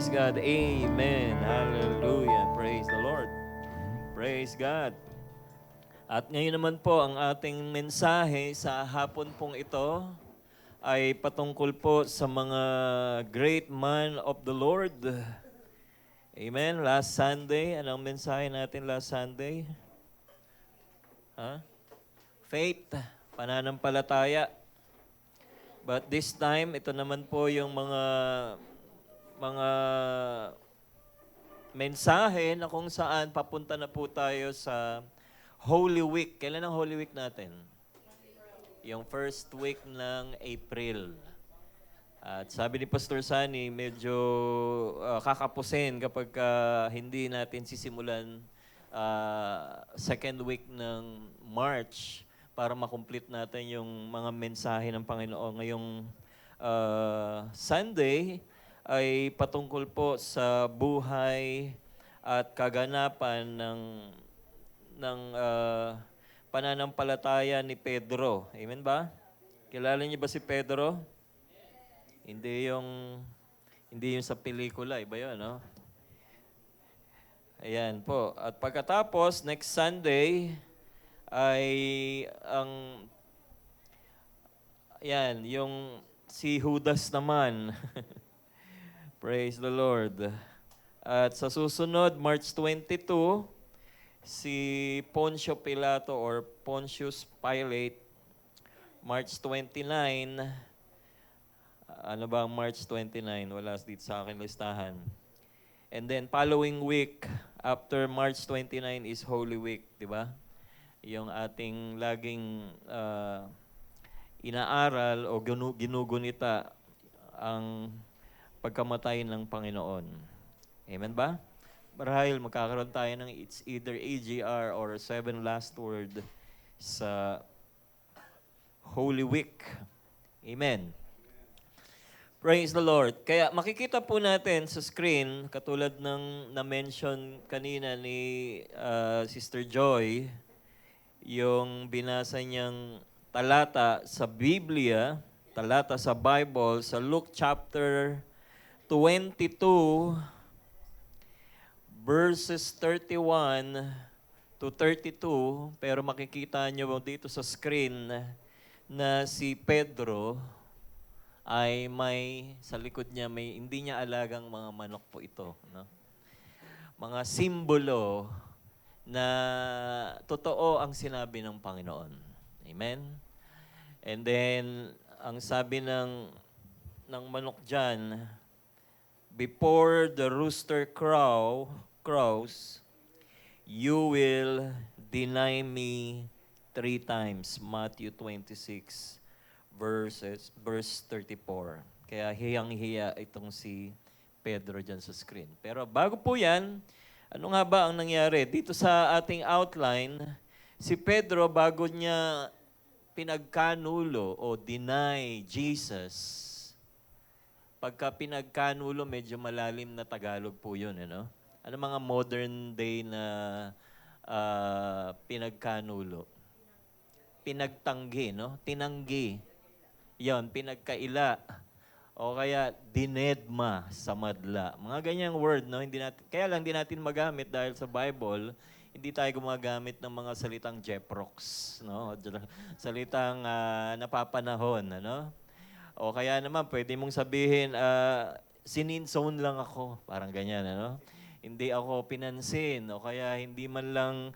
Praise God. Amen. Hallelujah. Praise the Lord. Praise God. At ngayon naman po, ang ating mensahe sa hapon pong ito ay patungkol po sa mga great man of the Lord. Amen. Last Sunday, anong mensahe natin last Sunday? Faith, pananampalataya. But this time, ito naman po yung mga mensahe na kung saan papunta na po tayo sa Holy Week. Kailan ang Holy Week natin? Yung first week ng April. At sabi ni Pastor Sunny, medyo kakapusin kapag hindi natin sisimulan second week ng March para makomplete natin yung mga mensahe ng Panginoon. Ngayong Sunday ay patungkol po sa buhay at kaganapan ng pananampalataya ni Pedro. Amen ba? Kilala niyo ba si Pedro? Hindi yung sa pelikula, iba yun, no? Ayan po. At pagkatapos, next Sunday, ay yung si Judas naman. Praise the Lord. At sa susunod, March 22, si Poncio Pilato or Pontius Pilate, March 29, ano ba ang March 29? Wala dito sa akin listahan. And then following week, after March 29 is Holy Week, di ba? Yung ating laging inaaral o ginugunita ang pagkamatay ng Panginoon. Amen ba? Marahil magkakaroon tayo ng it's either AGR or seven last word sa Holy Week. Amen. Praise the Lord. Kaya makikita po natin sa screen, katulad ng na-mention kanina ni Sister Joy, yung binasa niyang talata sa Biblia, talata sa Bible, sa Luke chapter 22, verses 31 to 32, pero makikita niyo dito sa screen na si Pedro ay sa likod niya, hindi niya alagang mga manok po ito. No? Mga simbolo na totoo ang sinabi ng Panginoon. Amen? And then, ang sabi ng manok dyan, before the rooster crows, you will deny me 3 times. Matthew 26, verse 34. Kaya hiyang-hiya itong si Pedro dyan sa screen. Pero bago po yan, ano nga ba ang nangyari? Dito sa ating outline, si Pedro bago niya pinagkanulo o deny Jesus, pagka pinagkanulo, medyo malalim na Tagalog po yun. Ano mga modern day na pinagkanulo? Pinagtanggi, no? Tinanggi. Yon, pinagkaila. O kaya dinedma sa madla. Mga ganyang word, no? Kaya lang hindi natin magamit dahil sa Bible, hindi tayo gumagamit ng mga salitang jeprox, no? Salitang napapanahon, ano? O kaya naman, pwede mong sabihin, sininzone lang ako. Parang ganyan, ano? Hindi ako pinansin. O kaya hindi man lang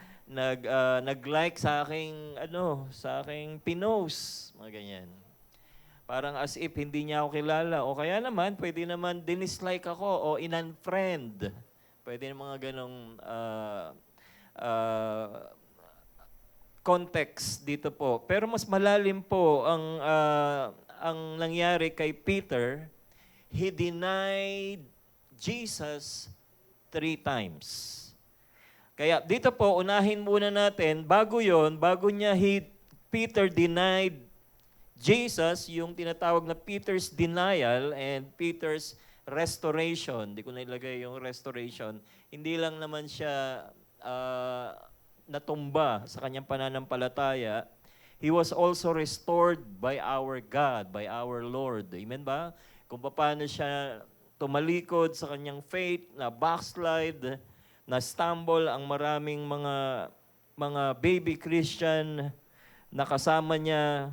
nag-like sa aking pinost. Mga ganyan. Parang as if hindi niya ako kilala. O kaya naman, pwede naman dinislike ako o in-unfriend. Pwede ng mga ganong context dito po. Pero mas malalim po ang nangyari kay Peter. He denied Jesus 3 times. Kaya dito po, unahin muna natin, bago niya Peter denied Jesus, yung tinatawag na Peter's denial and Peter's restoration. Hindi ko nailagay yung restoration. Hindi lang naman siya natumba sa kanyang pananampalataya. He was also restored by our God, by our Lord. Amen ba? Kung paano siya tumalikod sa kanyang faith, na backslide, na stumble ang maraming mga baby Christian na kasama niya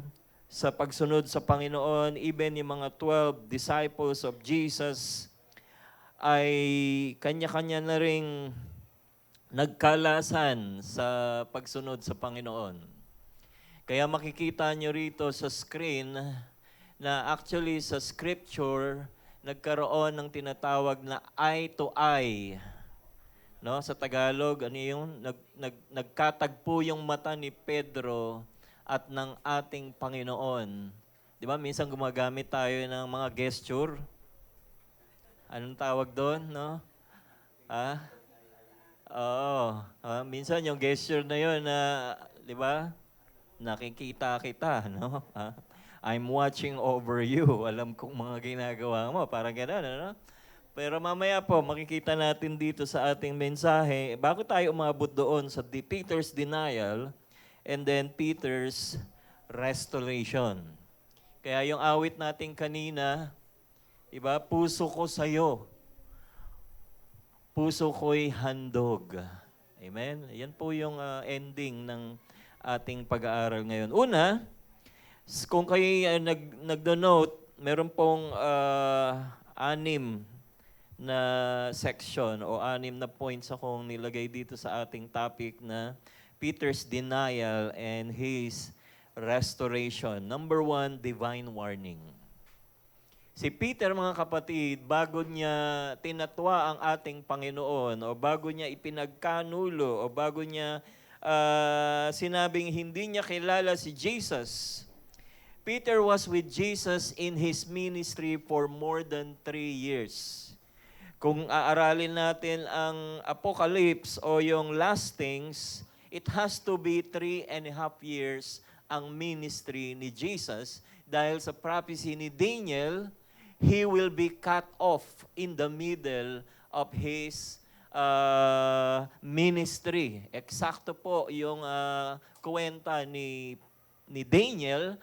sa pagsunod sa Panginoon, even yung mga 12 disciples of Jesus, ay kanya-kanya na ring nagkalasan sa pagsunod sa Panginoon. Kaya makikita nyo rito sa screen na actually sa scripture, nagkaroon ng tinatawag na eye to eye. No? Sa Tagalog, ano yung nagkatagpo yung mata ni Pedro at ng ating Panginoon. Di ba? Minsan gumagamit tayo ng mga gesture. Anong tawag doon, no? Ah? Oo. Minsan yung gesture na yun na, di ba? Nakikita kita, no? I'm watching over you. Alam kong mga ginagawa mo. Parang gano'n, ano? Pero mamaya po, makikita natin dito sa ating mensahe, bago tayo umabot doon sa Peter's denial and then Peter's restoration. Kaya yung awit natin kanina, iba, puso ko sa'yo. Puso ko'y handog. Amen? Yan po yung ending ng ating pag-aaral ngayon. Una, kung kayo nagdo-note, meron pong 6 na section o 6 na points akong nilagay dito sa ating topic na Peter's denial and his restoration. Number 1, divine warning. Si Peter, mga kapatid, bago niya tinatwa ang ating Panginoon o bago niya ipinagkanulo o bago niya sinabing hindi niya kilala si Jesus, Peter was with Jesus in his ministry for more than 3 years. Kung aaralin natin ang Apocalypse o yung last things, it has to be 3.5 years ang ministry ni Jesus dahil sa prophecy ni Daniel, he will be cut off in the middle of his ministry. Eksakto po yung kwenta ni Daniel.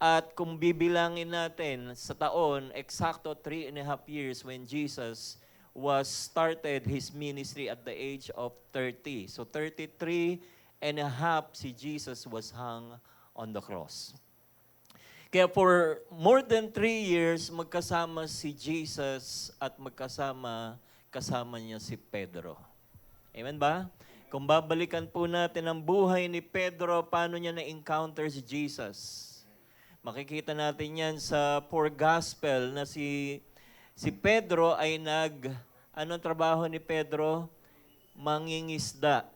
At kung bibilangin natin sa taon, eksakto 3.5 years when Jesus was started his ministry at the age of 30. So 33 and a half si Jesus was hung on the cross. Kaya for more than 3 years, magkasama si Jesus at kasama niya si Pedro. Amen ba? Kung babalikan po natin ang buhay ni Pedro, paano niya na-encounter si Jesus? Makikita natin yan sa 4 Gospel na si Pedro ay anong trabaho ni Pedro? Mangingisda.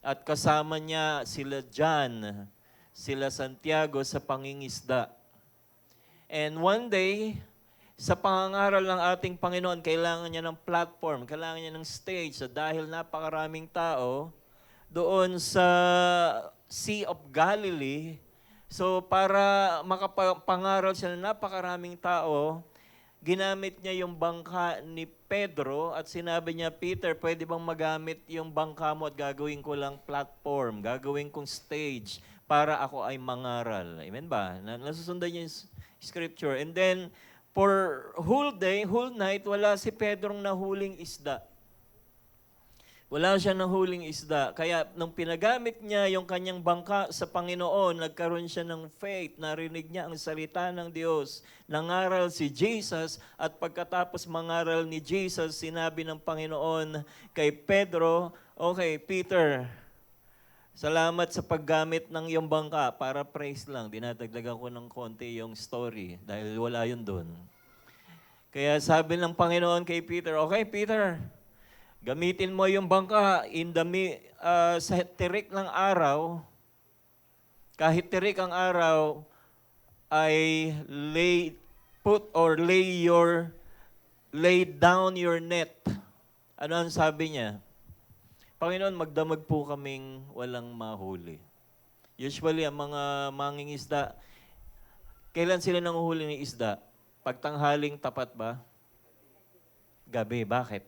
At kasama niya sila John, sila Santiago sa pangingisda. And one day, sa pangangaral ng ating Panginoon, kailangan niya ng platform, kailangan niya ng stage. So dahil napakaraming tao, doon sa Sea of Galilee, so para makapangaral siya ng napakaraming tao, ginamit niya yung bangka ni Pedro at sinabi niya, Peter, pwede bang magamit yung bangka mo at gagawin ko lang platform, gagawin kong stage para ako ay mangaral. Amen ba? Nasusundan niya yung scripture. And then, for whole day, whole night, wala si Pedrong nahuling isda. Wala siya nahuling isda. Kaya nung pinagamit niya yung kanyang bangka sa Panginoon, nagkaroon siya ng faith, narinig niya ang salita ng Diyos, nangaral si Jesus, at pagkatapos mangaral ni Jesus, sinabi ng Panginoon kay Pedro, okay, Peter, salamat sa paggamit ng iyong bangka para praise lang. Dinadagdagan ko ng konti yung story dahil wala yun doon. Kaya sabi ng Panginoon kay Peter, okay, Peter, gamitin mo yung bangka sa tirik ng araw. Kahit tirik ang araw, ay lay down your net. Ano ang sabi niya? Panginoon, magdamag po kaming walang mahuli. Usually, ang mga mangingisda, kailan sila nanguhuli ng isda? Pagtanghaling tapat ba? Gabi. Bakit?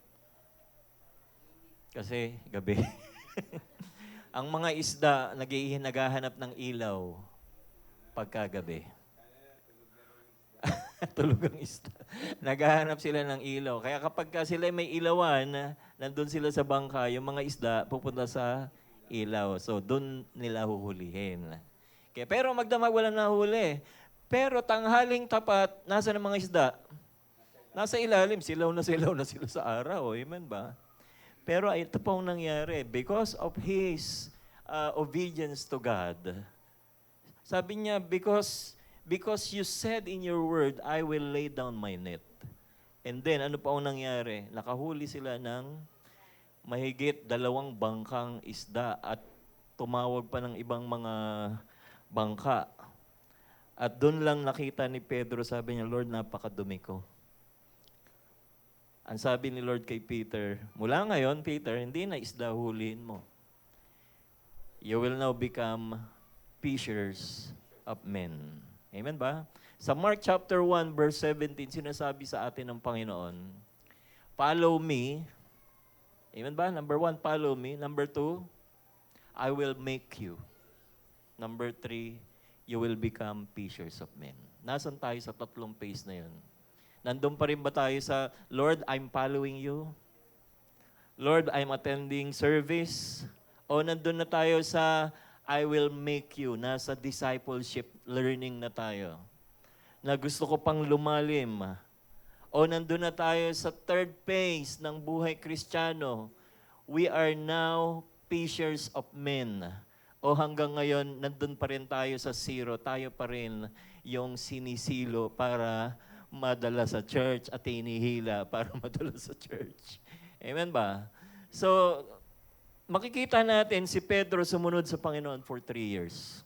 Kasi gabi. Ang mga isda, naghahanap ng ilaw pagkagabi. Tulog ang isda. Naghahanap sila ng ilaw. Kaya kapag ka sila may ilawan, nandun sila sa bangka, yung mga isda pupunta sa ilaw. So, doon nila huhulihin. Kaya, pero magdamag wala nahuli. Pero tanghaling tapat, nasa ng mga isda? Nasa ilalim, silaw na sila sa araw. Amen ba? Pero ito pong nangyari. Because of his obedience to God, sabi niya, because you said in your word, I will lay down my net. And then, ano pa ang nangyari? Nakahuli sila ng mahigit 2 bangkang isda at tumawag pa ng ibang mga bangka. At doon lang nakita ni Pedro, sabi niya, Lord, napakadumi ko. Ang sabi ni Lord kay Peter, mula ngayon, Peter, hindi na isda huliin mo. You will now become fishers of men. Amen ba? Sa Mark chapter 1, verse 17, sinasabi sa atin ng Panginoon, follow me. Amen ba? Number 1, follow me. Number 2, I will make you. Number 3, you will become fishers of men. Nasaan tayo sa 3 phase na yun? Nandun pa rin ba tayo sa, Lord, I'm following you? Lord, I'm attending service? O nandun na tayo sa, I will make you. Nasa discipleship learning na tayo. Na gusto ko pang lumalim. O nandun na tayo sa 3rd phase ng buhay Kristiyano. We are now fishers of men. O hanggang ngayon, nandun pa rin tayo sa 0. Tayo pa rin yung sinisilo para madala sa church at hinihila para madala sa church. Amen ba? So, makikita natin si Pedro sumunod sa Panginoon for 3 years.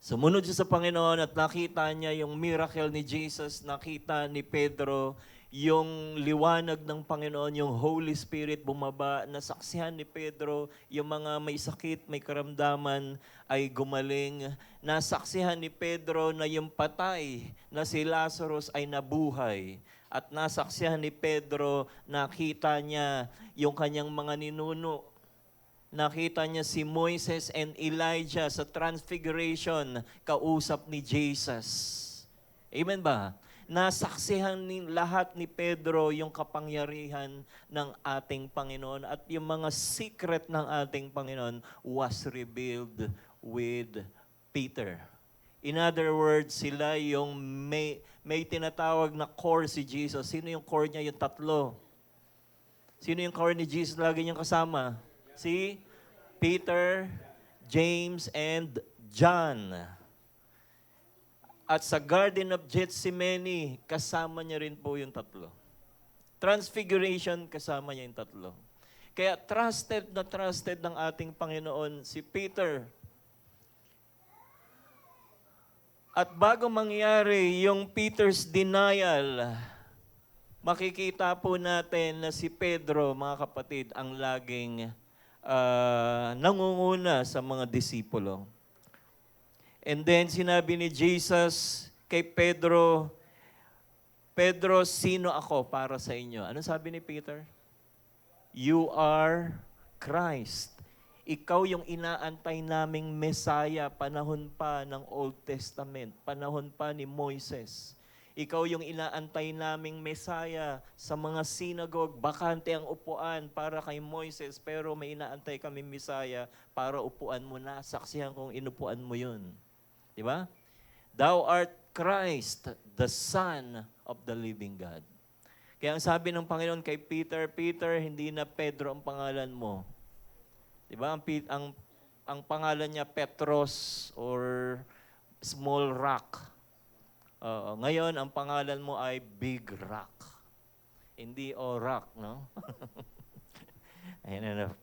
Sumunod siya sa Panginoon at nakita niya yung miracle ni Jesus, nakita ni Pedro yung liwanag ng Panginoon, yung Holy Spirit bumaba, nasaksihan ni Pedro, yung mga may sakit, may karamdaman ay gumaling. Nasaksihan ni Pedro na yung patay na si Lazarus ay nabuhay. At nasaksihan ni Pedro, nakita niya yung kanyang mga ninuno. Nakita niya si Moises and Elijah sa Transfiguration, kausap ni Jesus. Amen ba? Nasaksihan ni lahat ni Pedro yung kapangyarihan ng ating Panginoon at yung mga secret ng ating Panginoon was revealed with Peter. In other words, sila yung may tinatawag na core si Jesus. Sino yung core niya? Yung 3. Sino yung core ni Jesus lagi niyang kasama? Si Peter, James, and John. At sa Garden of Gethsemane, kasama niya rin po yung 3. Transfiguration, kasama niya yung 3. Kaya trusted na trusted ng ating Panginoon si Peter. At bago mangyari yung Peter's denial, makikita po natin na si Pedro, mga kapatid, ang laging nangunguna sa mga disipulo. And then sinabi ni Jesus kay Pedro, Pedro, sino ako para sa inyo? Ano sabi ni Peter? You are Christ. Ikaw yung inaantay naming Messiah, panahon pa ng Old Testament, panahon pa ni Moises. Ikaw yung inaantay naming Messiah sa mga synagogue, bakante ang upuan para kay Moises, pero may inaantay kami Messiah para upuan mo na. Saksihan kong inupuan mo yun. Di ba? Thou art Christ, the Son of the living God. Kaya ang sabi ng Panginoon kay Peter, Peter, hindi na Pedro ang pangalan mo. Di ba? Ang pangalan niya Petros or small rock. Ngayon, ang pangalan mo ay Big Rock. Hindi rock, no? Ayan na.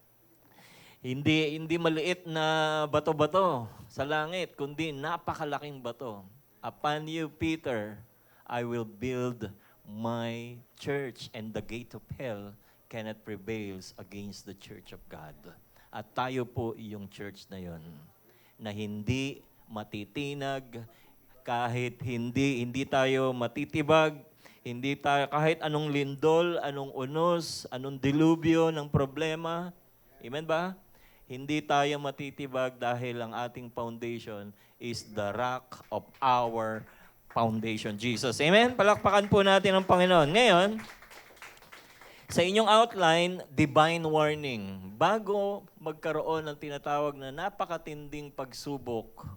Hindi maliit na bato-bato sa langit, kundi napakalaking bato. Upon you, Peter, I will build my church, and the gate of hell cannot prevail against the church of God. At tayo po yung church na yon, na hindi matitinag, kahit hindi tayo matitibag, hindi tayo, kahit anong lindol, anong unos, anong dilubyo ng problema. Amen ba? Hindi tayo matitibag dahil ang ating foundation is the rock of our foundation, Jesus. Amen? Palakpakan po natin ang Panginoon. Ngayon, sa inyong outline, divine warning. Bago magkaroon ng tinatawag na napakatinding pagsubok,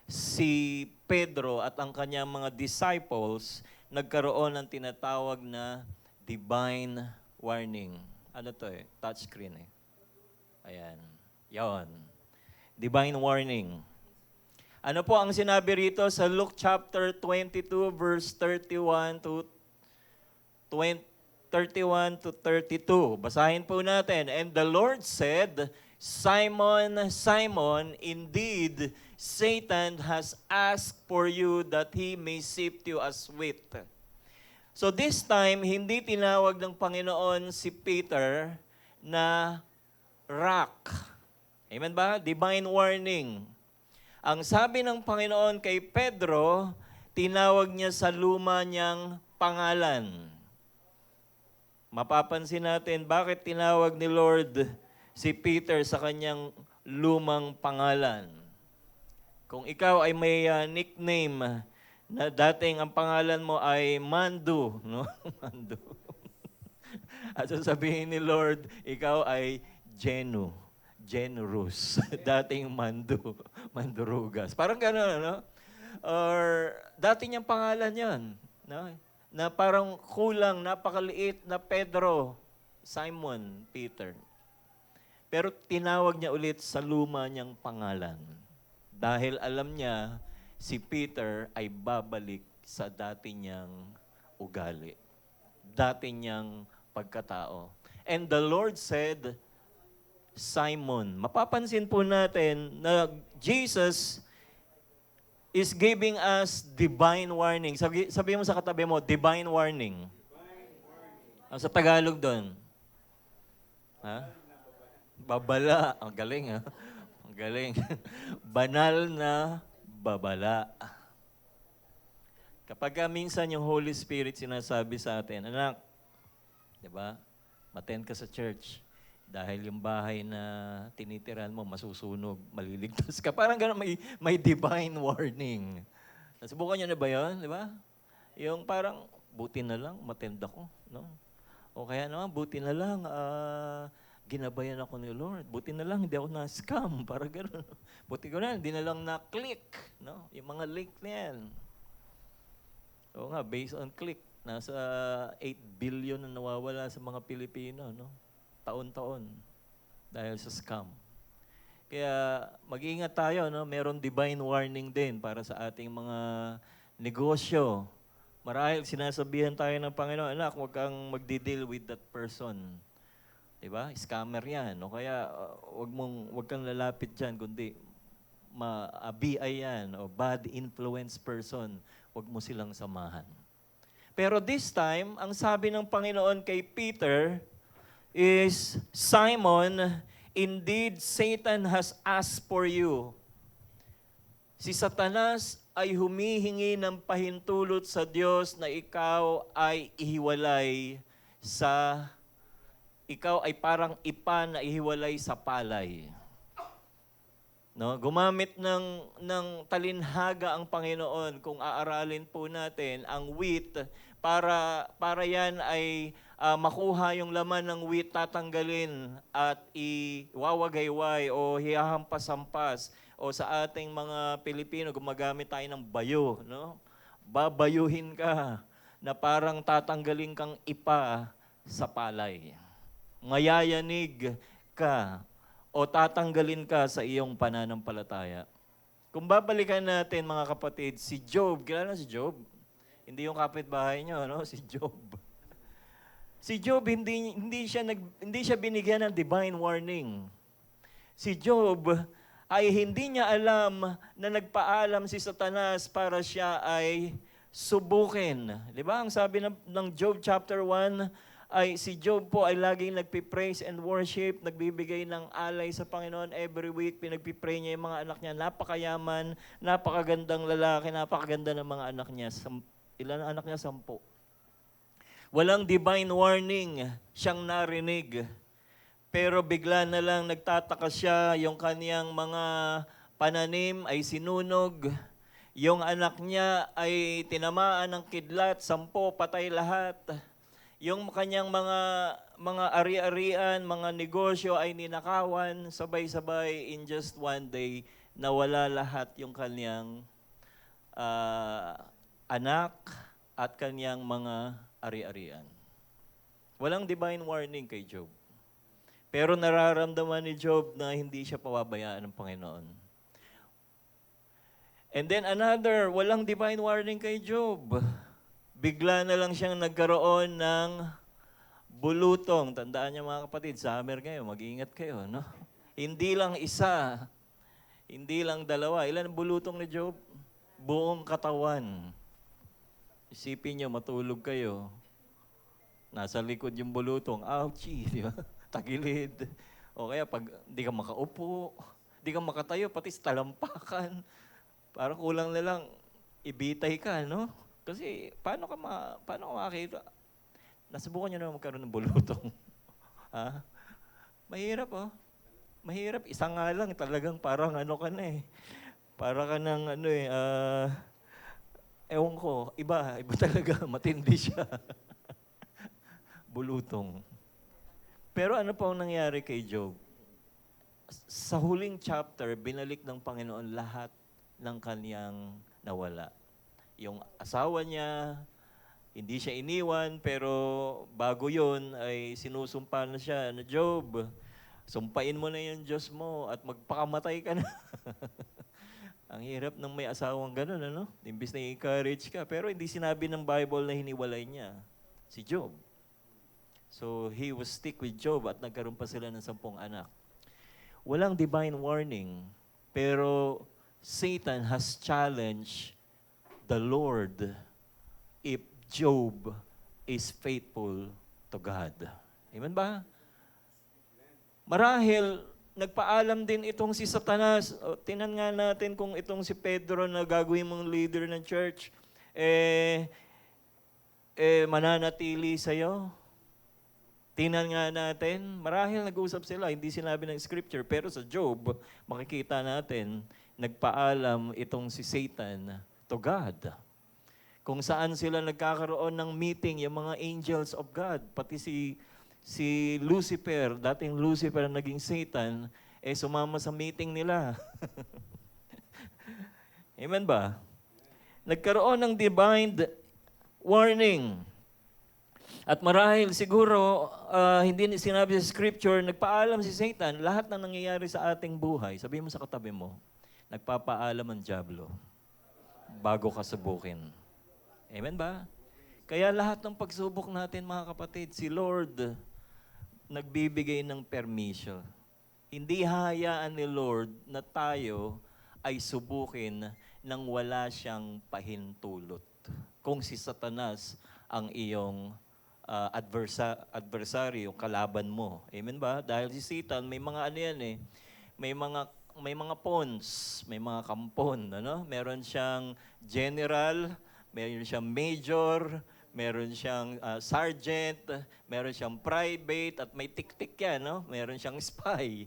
si Pedro at ang kanyang mga disciples nagkaroon ng tinatawag na divine warning. Ano to eh? Touchscreen eh. Ayan. Yon. Divine warning. Ano po ang sinabi rito sa Luke chapter 22 verse 31 to 32. Basahin po natin. And the Lord said, Simon, Simon, indeed, Satan has asked for you that he may sift you as wheat. So this time, hindi tinawag ng Panginoon si Peter na rock. Amen ba? Divine warning. Ang sabi ng Panginoon kay Pedro, tinawag niya sa luma niyang pangalan. Mapapansin natin bakit tinawag ni Lord si Peter sa kanyang lumang pangalan. Kung ikaw ay may nickname na dating ang pangalan mo ay Mandu, no? Mandu. At sasabihin ni Lord, ikaw ay Generous. Dating Mandu, Mandurugas. Parang gano'n, no? Or dati niyang pangalan yon, no? Na parang kulang, napakaliit na Pedro, Simon, Peter. Pero tinawag niya ulit sa luma niyang pangalan. Dahil alam niya, si Peter ay babalik sa dati niyang ugali. Dati niyang pagkatao. And the Lord said, Simon. Mapapansin po natin na Jesus is giving us divine warning. Sabi mo sa katabi mo, divine warning. Ang sa Tagalog doon. Ha? Babala. Ang galing, ha? Ang galing. Banal na babala. Kapag minsan yung Holy Spirit sinasabi sa atin, anak, di ba? Maten ka sa church. Dahil yung bahay na tinitiran mo, masusunog, maliligtas ka. Parang gano'n, may divine warning. Nasubukan nyo na ba yun? Di ba? Yung parang, buti na lang, matenda ko. No? O kaya naman, buti na lang, ginabayan ako ni Lord. Buti na lang, hindi ako na-scam. Parang gano'n. Buti ko na, hindi na lang na-click. No? Yung mga link na yan. O nga, based on click, nasa 8 billion na nawawala sa mga Pilipino. No? Taon-taon dahil sa scam. Kaya mag-iingat tayo, no? Meron divine warning din para sa ating mga negosyo. Marahil sinasabihan tayo ng Panginoon, anak, huwag kang magdi-deal with that person. Diba? Scammer yan. O kaya huwag kang lalapit dyan, kundi BI yan o bad influence person. Huwag mo silang samahan. Pero this time, ang sabi ng Panginoon kay Peter is, Simon, indeed Satan has asked for you. Si Satanas ay humihingi ng pahintulot sa Diyos na ikaw ay parang ipa na ihiwalay sa palay. No, gumamit ng talinhaga ang Panginoon kung aaralin po natin ang wheat para yan ay makuha yung laman ng wheat, tatanggalin at iwawagayway o hihahampas-hampas. O sa ating mga Pilipino, gumagamit tayo ng bayo. No? Babayuhin ka na parang tatanggalin kang ipa sa palay. Mayayanig ka o tatanggalin ka sa iyong pananampalataya. Kung babalikan natin mga kapatid, si Job, kilala si Job? Hindi yung kapitbahay niyo, no? Si Job. Si Job, hindi siya binigyan ng divine warning. Si Job ay hindi niya alam na nagpaalam si Satanas para siya ay subukin. Di ba? Ang sabi ng Job chapter 1, ay si Job po ay laging nagpipraise and worship, nagbibigay ng alay sa Panginoon every week, pinagpipray niya yung mga anak niya, napakayaman, napakagandang lalaki, napakaganda ng mga anak niya. Ilan ang anak niya? 10. Walang divine warning siyang narinig. Pero bigla na lang nagtataka siya, yung kaniyang mga pananim ay sinunog, Yung anak niya ay tinamaan ng kidlat, 10 patay lahat. Yung kanyang mga ari-arian, mga negosyo ay ninakawan, sabay-sabay in just one day, nawala lahat yung kanyang anak at kanyang mga ari-arian. Walang divine warning kay Job. Pero nararamdaman ni Job na hindi siya pababayaan ng Panginoon. And then another, walang divine warning kay Job. Bigla na lang siyang nagkaroon ng bulutong. Tandaan niyo mga kapatid, summer ngayon, mag-iingat kayo, no? Hindi lang isa, hindi lang dalawa. Ilan ang bulutong ni Job? Buong katawan. Isipin niyo, matulog kayo. Nasa likod yung bulutong, ouchie, di ba? Tagilid. O kaya pag hindi ka makaupo, hindi ka makatayo, pati sa talampakan. Parang kulang na lang, ibitay ka, no? Kasi paano ka makakita? Nasubukan niyo na magkaroon ng bulutong. Ha? Mahirap, oh. Mahirap. Isa nga lang, talagang parang ano ka na eh. Para ka ng ewan ko, iba talaga, matindi siya. Bulutong. Pero ano pa ang nangyari kay Job? Sa huling chapter, binalik ng Panginoon lahat ng kaniyang nawala. Yung asawa niya, hindi siya iniwan, pero bago yun ay sinusumpa na siya na Job, sumpain mo na yung Diyos mo at magpakamatay ka na. Ang hirap ng may asawang ganun, ano? Imbis na i-encourage ka. Pero hindi sinabi ng Bible na hiniwalay niya si Job. So, he was stick with Job at nagkaroon pa sila ng 10 anak. Walang divine warning, pero Satan has challenged the Lord if Job is faithful to God. Amen ba? Marahil, nagpaalam din itong si Satanas. Tinan nga natin kung itong si Pedro na gagawin mong leader ng church, mananatili sa'yo. Tingnan nga natin, marahil nag-usap sila, hindi sinabi ng scripture, pero sa Job, makikita natin, nagpaalam itong si Satan to God. Kung saan sila nagkakaroon ng meeting, yung mga angels of God, pati si Lucifer, dating Lucifer na naging Satan, sumama sa meeting nila. Amen ba? Nagkaroon ng divine warning. At marahil siguro, hindi sinabi sa scripture, nagpaalam si Satan, lahat ng nangyayari sa ating buhay, sabihin mo sa katabi mo, nagpapaalam ang dyablo bago ka subukin. Amen ba? Kaya lahat ng pagsubok natin, mga kapatid, si Lord nagbibigay ng permission. Hindi hayaan ni Lord na tayo ay subukin nang wala siyang pahintulot. Kung si Satanas ang iyong adversary, yung kalaban mo. Amen ba? Dahil si Satan, may mga ano yan eh. May mga pawns, may mga kampon. Ano? Meron siyang general, meron siyang major, meron siyang sergeant, meron siyang private, at may tik-tik yan. No? Meron siyang spy.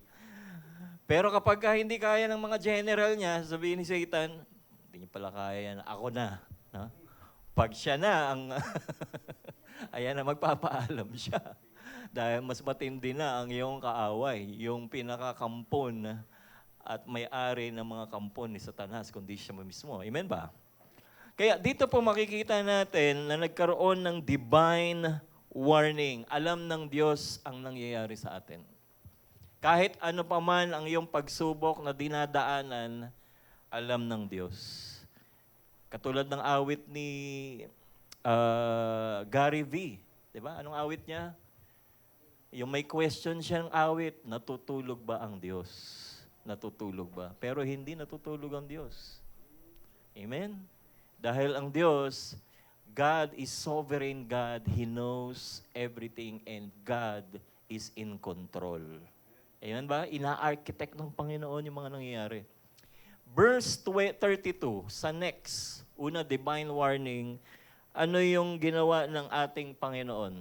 Pero kapag hindi kaya ng mga general niya, sabihin ni Satan, hindi niya pala kaya yan, ako na. No? Pag siya na ang ayan na, magpapaalam siya. Dahil mas matindi na ang iyong kaaway, yung pinakakampon at may-ari ng mga kampon ni Satanas, kundi siya mismo. Amen ba? Kaya dito po makikita natin na nagkaroon ng divine warning. Alam ng Diyos ang nangyayari sa atin. Kahit ano pa man ang iyong pagsubok na dinadaanan, alam ng Diyos. Katulad ng awit ni Gary V. Diba? Anong awit niya? Yung may question siyang awit, natutulog ba ang Diyos? Natutulog ba? Pero hindi natutulog ang Diyos. Amen? Dahil ang Diyos, God is sovereign God. He knows everything and God is in control. Amen ba? Ina-architect ng Panginoon yung mga nangyayari. Verse 32, sa next, una divine warning, ano yung ginawa ng ating Panginoon?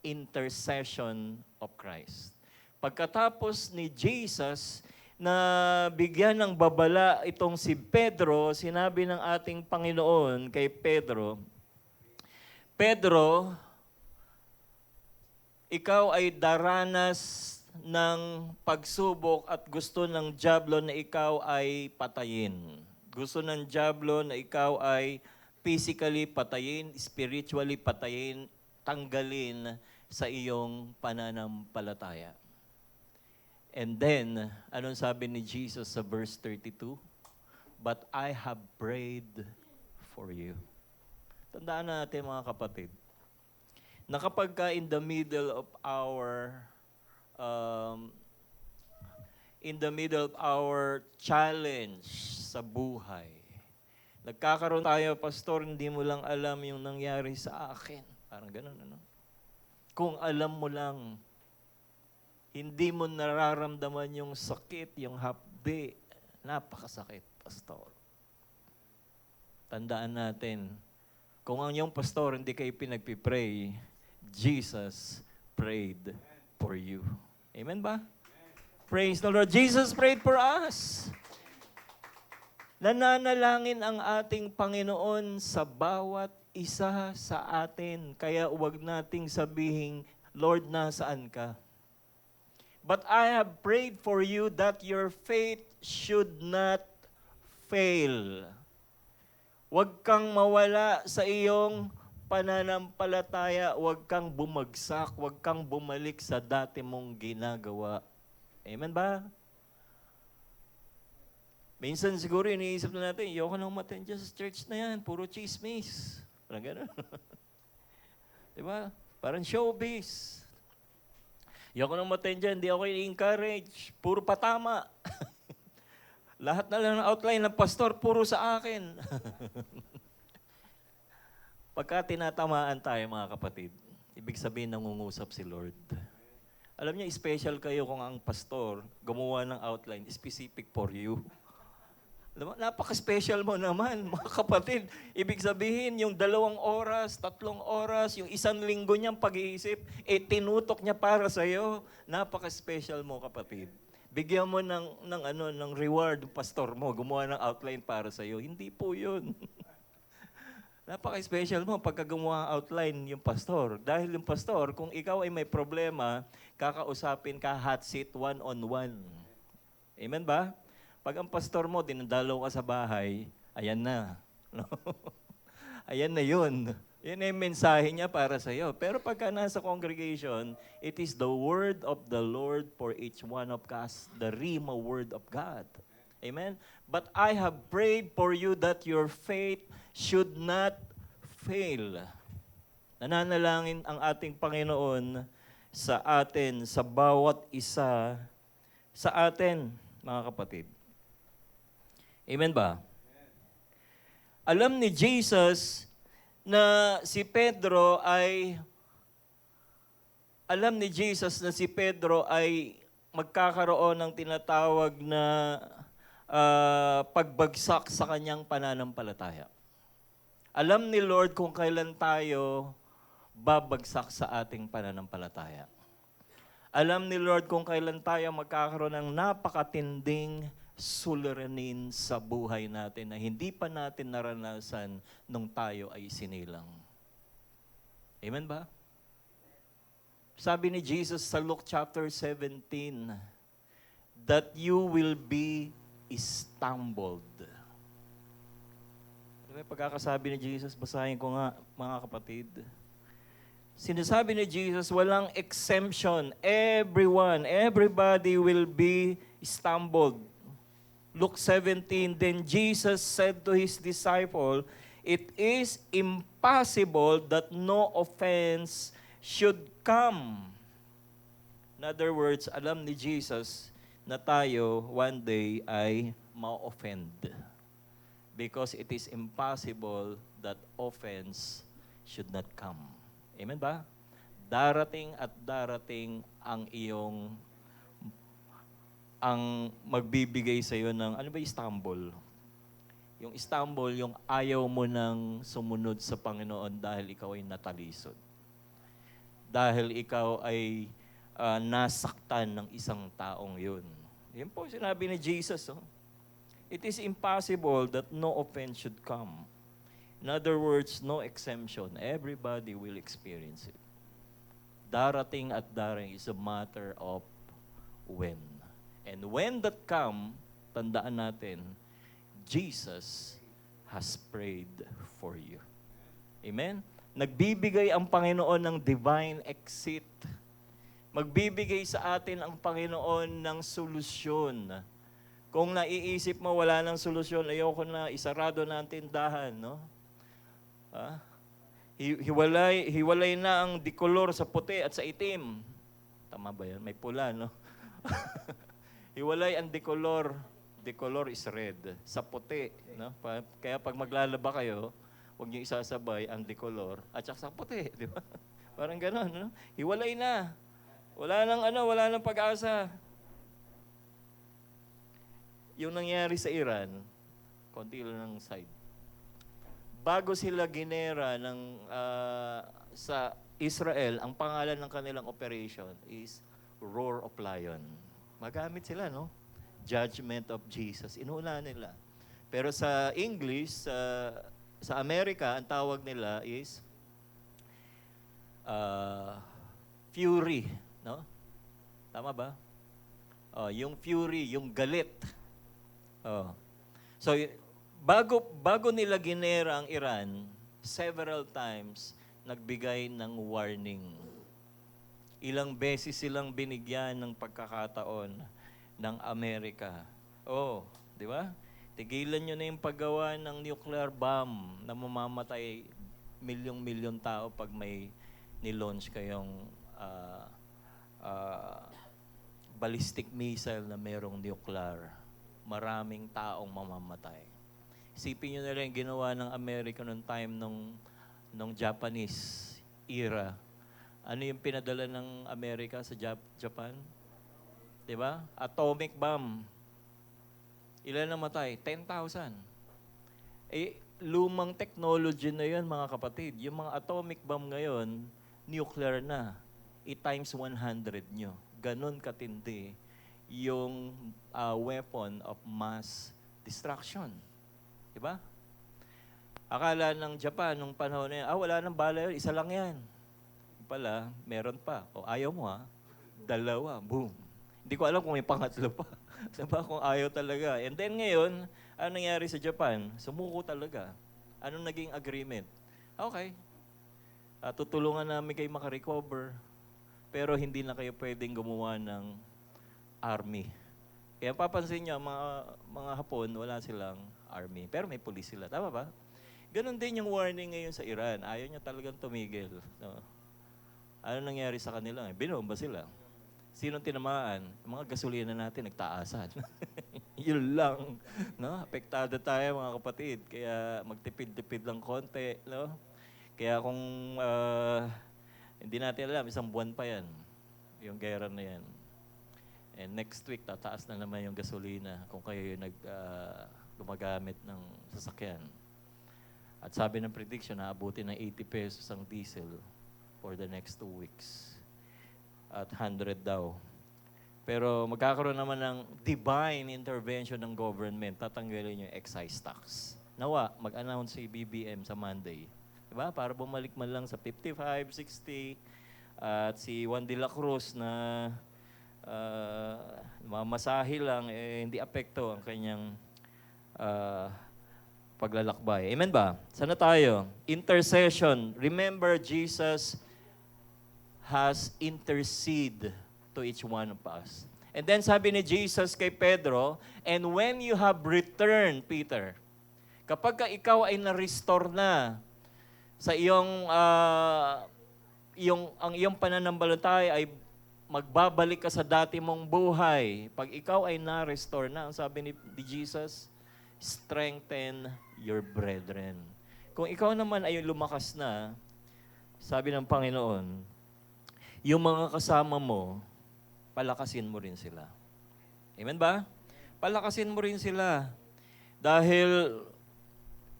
Intercession of Christ. Pagkatapos ni Jesus na bigyan ng babala itong si Pedro, sinabi ng ating Panginoon kay Pedro, Pedro, ikaw ay daranas ng pagsubok at gusto ng dyablo na ikaw ay patayin. Gusto ng dyablo na ikaw ay physically patayin, spiritually patayin, tanggalin sa iyong pananampalataya. And then, anong sabi ni Jesus sa verse 32? But I have prayed for you. Tandaan natin mga kapatid, na kapag in the middle of our challenge sa buhay, nagkakaroon tayo, pastor, hindi mo lang alam yung nangyari sa akin. Parang ganun, ano? Kung alam mo lang, hindi mo nararamdaman yung sakit, yung hapdi. Napakasakit, pastor. Tandaan natin, kung ang iyong pastor hindi kayo pinagpipray, Jesus prayed for you. Amen ba? Praise the Lord. Jesus prayed for us. Nananalangin ang ating Panginoon sa bawat isa sa atin. Kaya huwag nating sabihin, Lord, nasaan ka? But I have prayed for you that your faith should not fail. Huwag kang mawala sa iyong pananampalataya, huwag kang bumagsak, huwag kang bumalik sa dati mong ginagawa. Amen ba? Minsan siguro iniisip na natin, ayoko nang matin dyan sa church na yan, puro chismis. Parang gano'n. Diba? Parang showbiz. Ayoko nang matin dyan, hindi ako i-encourage, puro patama. Lahat na lang ng outline ng pastor, puro sa akin. Pagka tinatamaan tayo mga kapatid, ibig sabihin nangungusap si Lord. Alam niyo, special kayo kung ang pastor gumawa ng outline specific for you. Alam mo, napaka-special mo naman, mga kapatid. Ibig sabihin, yung 2 oras, 3 oras, yung 1 linggo niyang pag-iisip, tinutok niya para sa'yo. Napaka-special mo, kapatid. Bigyan mo ng reward yung pastor mo, gumawa ng outline para sa'yo. Hindi po yun. Napaka-special mo pagka gumawa outline yung pastor. Dahil yung pastor, kung ikaw ay may problema, kakausapin ka hot seat one-on-one. Amen ba? Pag ang pastor mo, dinadalaw ka sa bahay, ayan na. No? Ayan na yun. Yan ay mensahe niya para sa iyo. Pero pagka nasa congregation, it is the word of the Lord for each one of us, the Rhema word of God. Amen? But I have prayed for you that your faith should not fail. Nananalangin ang ating Panginoon sa atin, sa bawat isa sa atin, mga kapatid. Amen ba? Alam ni Jesus na si Pedro ay magkakaroon ng tinatawag na pagbagsak sa kanyang pananampalataya. Alam ni Lord kung kailan tayo babagsak sa ating pananampalataya. Alam ni Lord kung kailan tayo magkakaroon ng napakatinding suliranin sa buhay natin na hindi pa natin naranasan nung tayo ay sinilang. Amen ba? Sabi ni Jesus sa Luke chapter 17, that you will be stumbled. Ano ba pagkakasabi ni Jesus? Basahin ko nga, mga kapatid. Sinasabi ni Jesus, walang exemption. Everybody will be stumbled. Luke 17, then Jesus said to his disciple, it is impossible that no offense should come. In other words, alam ni Jesus na tayo one day ay ma-offend. Because it is impossible that offense should not come. Amen ba? Darating at darating ang magbibigay sa iyo ng, ano ba stumble? Yung stumble, yung ayaw mo nang sumunod sa Panginoon dahil ikaw ay natalisod. Dahil ikaw ay nasaktan ng isang taong yun. Yan po sinabi ni Jesus. Oh. It is impossible that no offense should come. In other words, no exemption. Everybody will experience it. Darating at darating is a matter of when. And when that come, tandaan natin, Jesus has prayed for you. Amen? Nagbibigay ang Panginoon ng divine exit. Magbibigay sa atin ang Panginoon ng solusyon. Kung naiisip mo wala nang solusyon, ayoko na, isarado na ang tindahan, no? Hiwalay na ang dikolor sa puti at sa itim. Tama ba yan? May pula, no? Hiwalay ang dikolor. Dikolor is red. Sa puti, no? Kaya pag maglalaba kayo, huwag niyo isasabay ang dikolor at saka sa puti, di ba? Parang gano'n, no? Hiwalay na. Wala nang pag-asa. Yung nangyari sa Iran, konti lang ng side. Bago sila ginera sa Israel, ang pangalan ng kanilang operation is Roar of Lion. Magamit sila, no? Judgment of Jesus. Inuuna nila. Pero sa English, sa Amerika, ang tawag nila is Fury. No? Tama ba? Yung fury, yung galit. So, bago nila ginera ang Iran, several times nagbigay ng warning. Ilang beses silang binigyan ng pagkakataon ng Amerika. Di ba? Tigilan nyo na yung paggawa ng nuclear bomb na mamamatay milyong-milyon tao pag may nilaunch kayong ballistic missile na merong nuclear. Maraming taong mamamatay. Isipin nyo na rin ginawa ng Amerika noong time nung Japanese era. Ano yung pinadala ng Amerika sa Japan? Diba? Atomic bomb. Ilan namatay? 10,000. Lumang technology na yun, mga kapatid. Yung mga atomic bomb ngayon, nuclear na. I-times 100 nyo. Ganon katindi yung weapon of mass destruction. Diba? Akala ng Japan, nung panahon na yan, wala nang bala yun, isa lang yan. Pala, meron pa. Ayaw mo dalawa, boom. Hindi ko alam kung may pangatlo pa. Diba? Kung ayaw talaga. And then ngayon, ano nangyari sa Japan? Sumuko talaga. Anong naging agreement? Okay. Tutulungan namin kayo makarecover. Pero hindi na kayo pwedeng gumawa ng army. Kaya papansin nyo, mga Hapon, wala silang army. Pero may police sila. Tama ba? Ganon din yung warning ngayon sa Iran. Ayaw niya talagang tumigil. No? Ano nangyari sa kanila? Binomba sila. Sinong tinamaan? Yung mga gasolina natin, nagtaasan. Yun lang. No? Apektado tayo, mga kapatid. Kaya magtipid-tipid lang konti. No? Kaya kung hindi natin alam, isang buwan pa yan. Yung gera na yan. And next week, tataas na naman yung gasolina kung kayo yung gumagamit ng sasakyan. At sabi ng prediction, naabuti ng 80 pesos ang diesel for the next 2 weeks. At 100 daw. Pero magkakaroon naman ng divine intervention ng government, tatanggalin yung excise tax. Nawa, mag-announce si BBM sa Monday. Diba? Para bumalik man lang sa 55, 60. At si Juan de la Cruz na mamasahe lang, hindi apekto ang kanyang paglalakbay. Amen ba? Sana tayo? Intercession. Remember, Jesus has intercede to each one of us. And then sabi ni Jesus kay Pedro, and when you have returned, Peter, kapag ikaw ay na-restore na sa ang iyong pananampalataya ay magbabalik ka sa dati mong buhay. Pag ikaw ay na-restore na, ang sabi ni Jesus, strengthen your brethren. Kung ikaw naman ay lumakas na, sabi ng Panginoon, yung mga kasama mo, palakasin mo rin sila. Amen ba? Palakasin mo rin sila. Dahil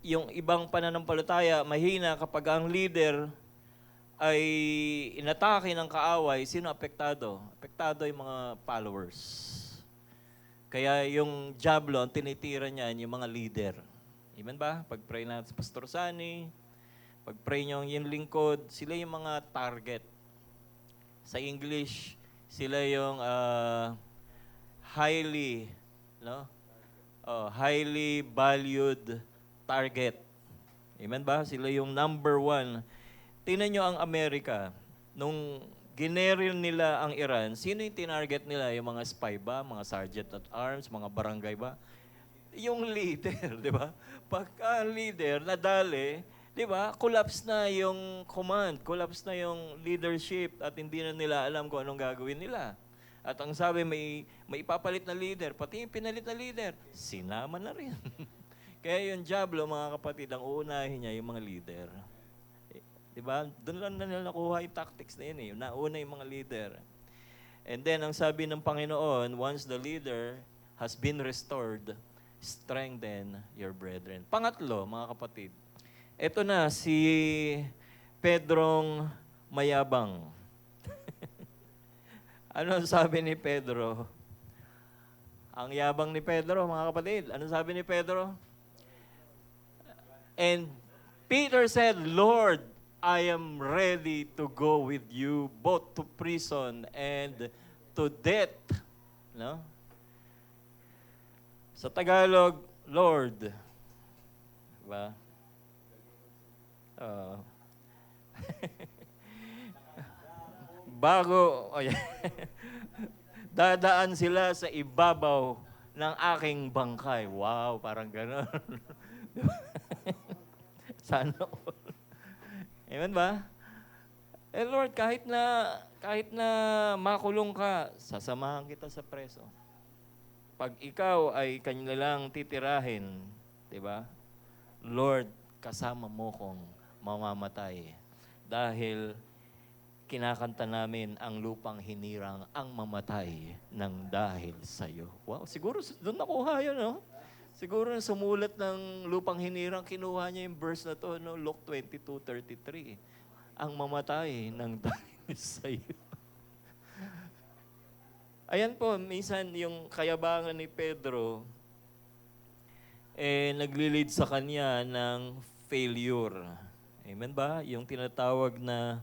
yung ibang pananampalataya, mahina kapag ang leader ay inatake ng kaaway, sino apektado? Apektado yung mga followers. Kaya yung Diablo, ang tinitira niyan, yung mga leader. Amen ba? Pag-pray natin sa Pastor Sani, pag-pray niyo yung lingkod, sila yung mga target. Sa English, sila yung highly, no? Highly valued target. Amen ba? Sila yung number one. Tingnan nyo ang Amerika. Nung gineril nila ang Iran, sino yung tinarget nila? Yung mga spy ba? Mga sergeant at arms? Mga barangay ba? Yung leader, di ba? Pagka leader, nadali, di ba? Collapse na yung command, collapse na yung leadership at hindi na nila alam kung anong gagawin nila. At ang sabi, may ipapalit na leader, pati yung pinalit na leader, sinama na rin. Kaya yung Diablo, mga kapatid, ang uunahin niya yung mga leader. Di ba? Doon lang na nila nakuha yung tactics na yun eh. Nauna yung mga leader. And then, ang sabi ng Panginoon, once the leader has been restored, strengthen your brethren. Pangatlo, mga kapatid, ito na si Pedrong mayabang. Ano ang sabi ni Pedro? Ang yabang ni Pedro, mga kapatid. Ano sabi ni Pedro? And Peter said, Lord, I am ready to go with you both to prison and to death. No? Sa Tagalog, Lord. Diba? Bago, dadaan sila sa ibabaw ng aking bangkay. Wow, parang gano'n. Sana all. Amen ba? Eh Lord, kahit na makulong ka, sasamahan kita sa preso. Pag ikaw ay kanilang titirahin, di ba? Lord, kasama mo kong mamamatay. Dahil kinakanta namin ang lupang hinirang ang mamatay ng dahil sa'yo. Wow, siguro doon nakuha yun, no? Siguro sumulat ng lupang hinirang, kinuha niya yung verse na to, no? Luke 22:33. Ang mamatay ng dahil sa'yo. Ayan po, minsan yung kayabangan ni Pedro, nagli-lead sa kanya ng failure. Amen ba? Yung tinatawag na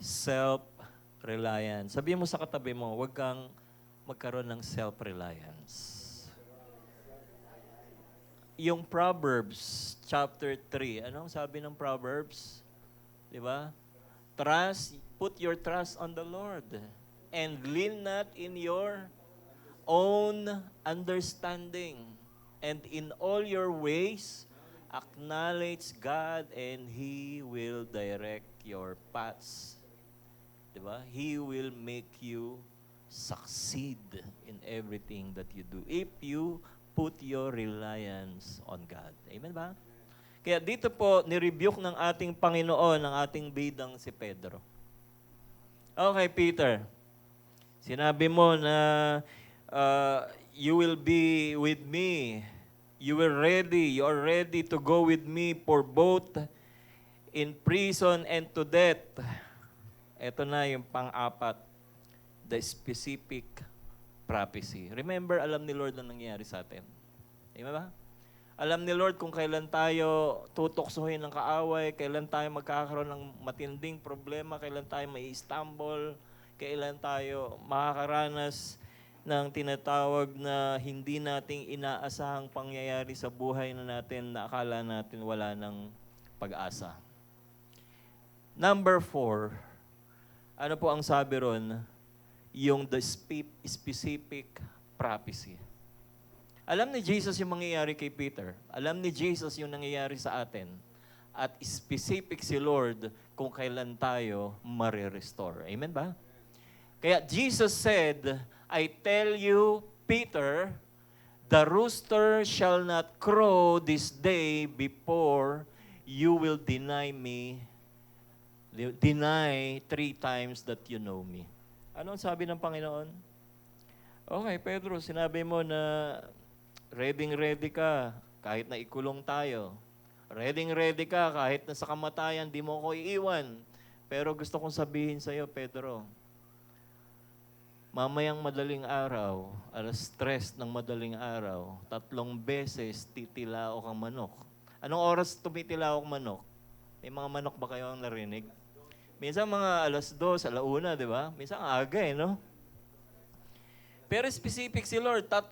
self-reliance. Sabihin mo sa katabi mo, huwag kang magkaroon ng self-reliance. Yung Proverbs chapter 3, anong sabi ng Proverbs? Di ba? Put your trust on the Lord and lean not in your own understanding. And in all your ways, acknowledge God and He will direct your paths. Diba? He will make you succeed in everything that you do if you put your reliance on God. Amen ba? Kaya dito po, nirebuke ng ating Panginoon ang ating bidang si Pedro. Okay, Peter. Sinabi mo na you will be with me. You are ready to go with me for both in prison and to death. Ito na yung pang-apat, the specific prophecy. Remember, alam ni Lord ang nangyayari sa atin. Diba ba? Alam ni Lord kung kailan tayo tutoksohin ng kaaway, kailan tayo magkakaroon ng matinding problema, kailan tayo mai-stumble, kailan tayo makakaranas ng tinatawag na hindi nating inaasahang pangyayari sa buhay na natin na akala natin wala ng pag-asa. Number 4, ano po ang sabi ron? Yung the specific prophecy. Alam ni Jesus yung mangyayari kay Peter. Alam ni Jesus yung nangyayari sa atin. At specific si Lord kung kailan tayo marirestore. Amen ba? Kaya Jesus said, I tell you, Peter, the rooster shall not crow this day before you will deny 3 times that you know me. Ano ang sabi ng Panginoon? Okay, Pedro, sinabi mo na ready ka kahit na ikulong tayo. Ready ka kahit na sa kamatayan, di mo ko iiwan. Pero gusto kong sabihin sa iyo, Pedro, Mamayang madaling araw, 3:00 ng madaling araw, 3 beses titilaok ang manok. Anong oras tumitilaok manok? May mga manok ba kayo ang narinig? Minsan mga 2:00, 1:00, di ba? Minsan ang aga no? Pero specific si Lord, 3.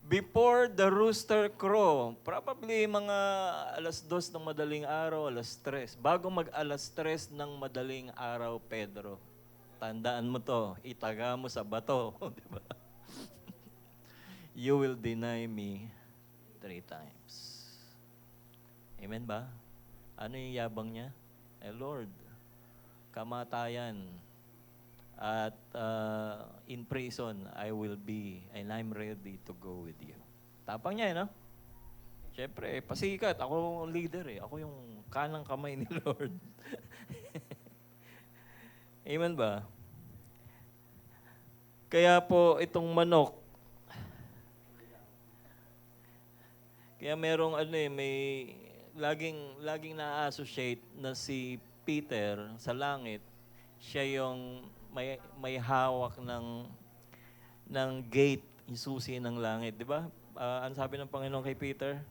Before the rooster crow, probably mga 2:00 ng madaling araw, 3:00. Bago mag 3:00 ng madaling araw, Pedro, tandaan mo to, itaga mo sa bato. Di ba? You will deny me 3 times. Amen ba? Ano yung yabang niya? Lord, kamatayan. At in prison, I will be, and I'm ready to go with you. Tapang niya, no? Siyempre, pasikat. Ako ang leader Ako yung kanang kamay ni Lord. Amen ba? Kaya po, itong manok, kaya merong may laging na-associate na si Peter sa langit, siya yung may hawak ng gate, yung susi ng langit, di ba? Ano sabi ng Panginoon kay Peter?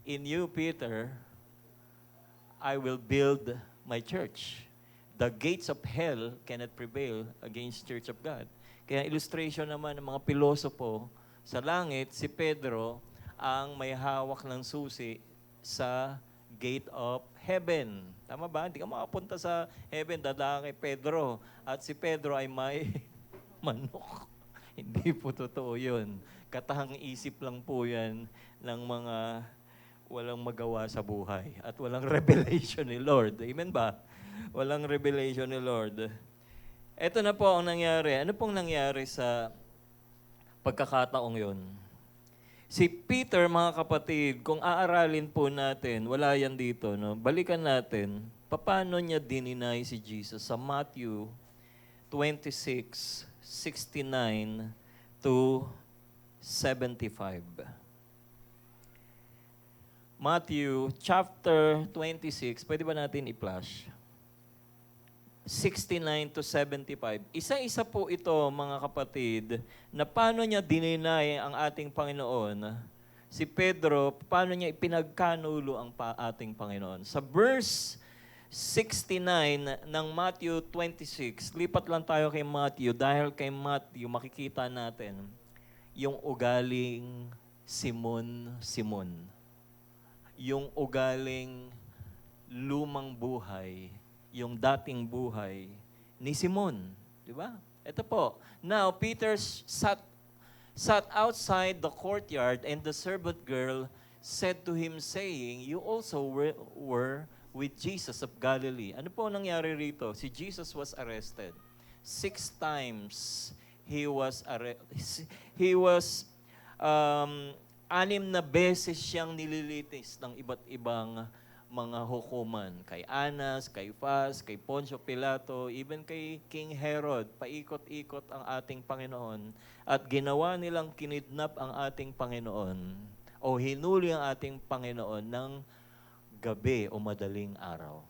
In you, Peter, I will build my church. The gates of hell cannot prevail against Church of God. Kaya illustration naman ng mga pilosopo, sa langit, si Pedro ang may hawak ng susi sa gate of heaven. Tama ba? Hindi ka makapunta sa heaven, dadaan kay Pedro. At si Pedro ay may manok. Hindi po totoo yun. Katahang isip lang po yan ng mga walang magawa sa buhay at walang revelation ni Lord. Amen ba? Walang revelation ni Lord. Ito na po ang nangyari. Ano pong nangyari sa pagkakataong yon? Si Peter, mga kapatid, kung aaralin po natin, wala yan dito, no? Balikan natin, paano niya dininay si Jesus sa Matthew 26:69 to 75. Matthew chapter 26, pwede ba natin i-flash? 69 to 75. Isa-isa po ito, mga kapatid, na paano niya dininay ang ating Panginoon. Si Pedro, paano niya ipinagkanulo ang ating Panginoon. Sa verse 69 ng Matthew 26, lipat lang tayo kay Matthew dahil kay Matthew makikita natin yung ugaling Simon. Yung ugaling lumang buhay, yung dating buhay ni Simon. Di ba? Ito po. Now, Peter sat outside the courtyard, and the servant girl said to him, saying, You also were with Jesus of Galilee. Ano po nangyari rito? Si Jesus was arrested. 6 times he was 6 na beses siyang nililitis ng iba't ibang mga hukuman. Kay Anas, kay Fas, kay Poncio Pilato, even kay King Herod. Paikot-ikot ang ating Panginoon. At ginawa nilang kinidnap ang ating Panginoon o hinuli ang ating Panginoon ng gabi o madaling araw.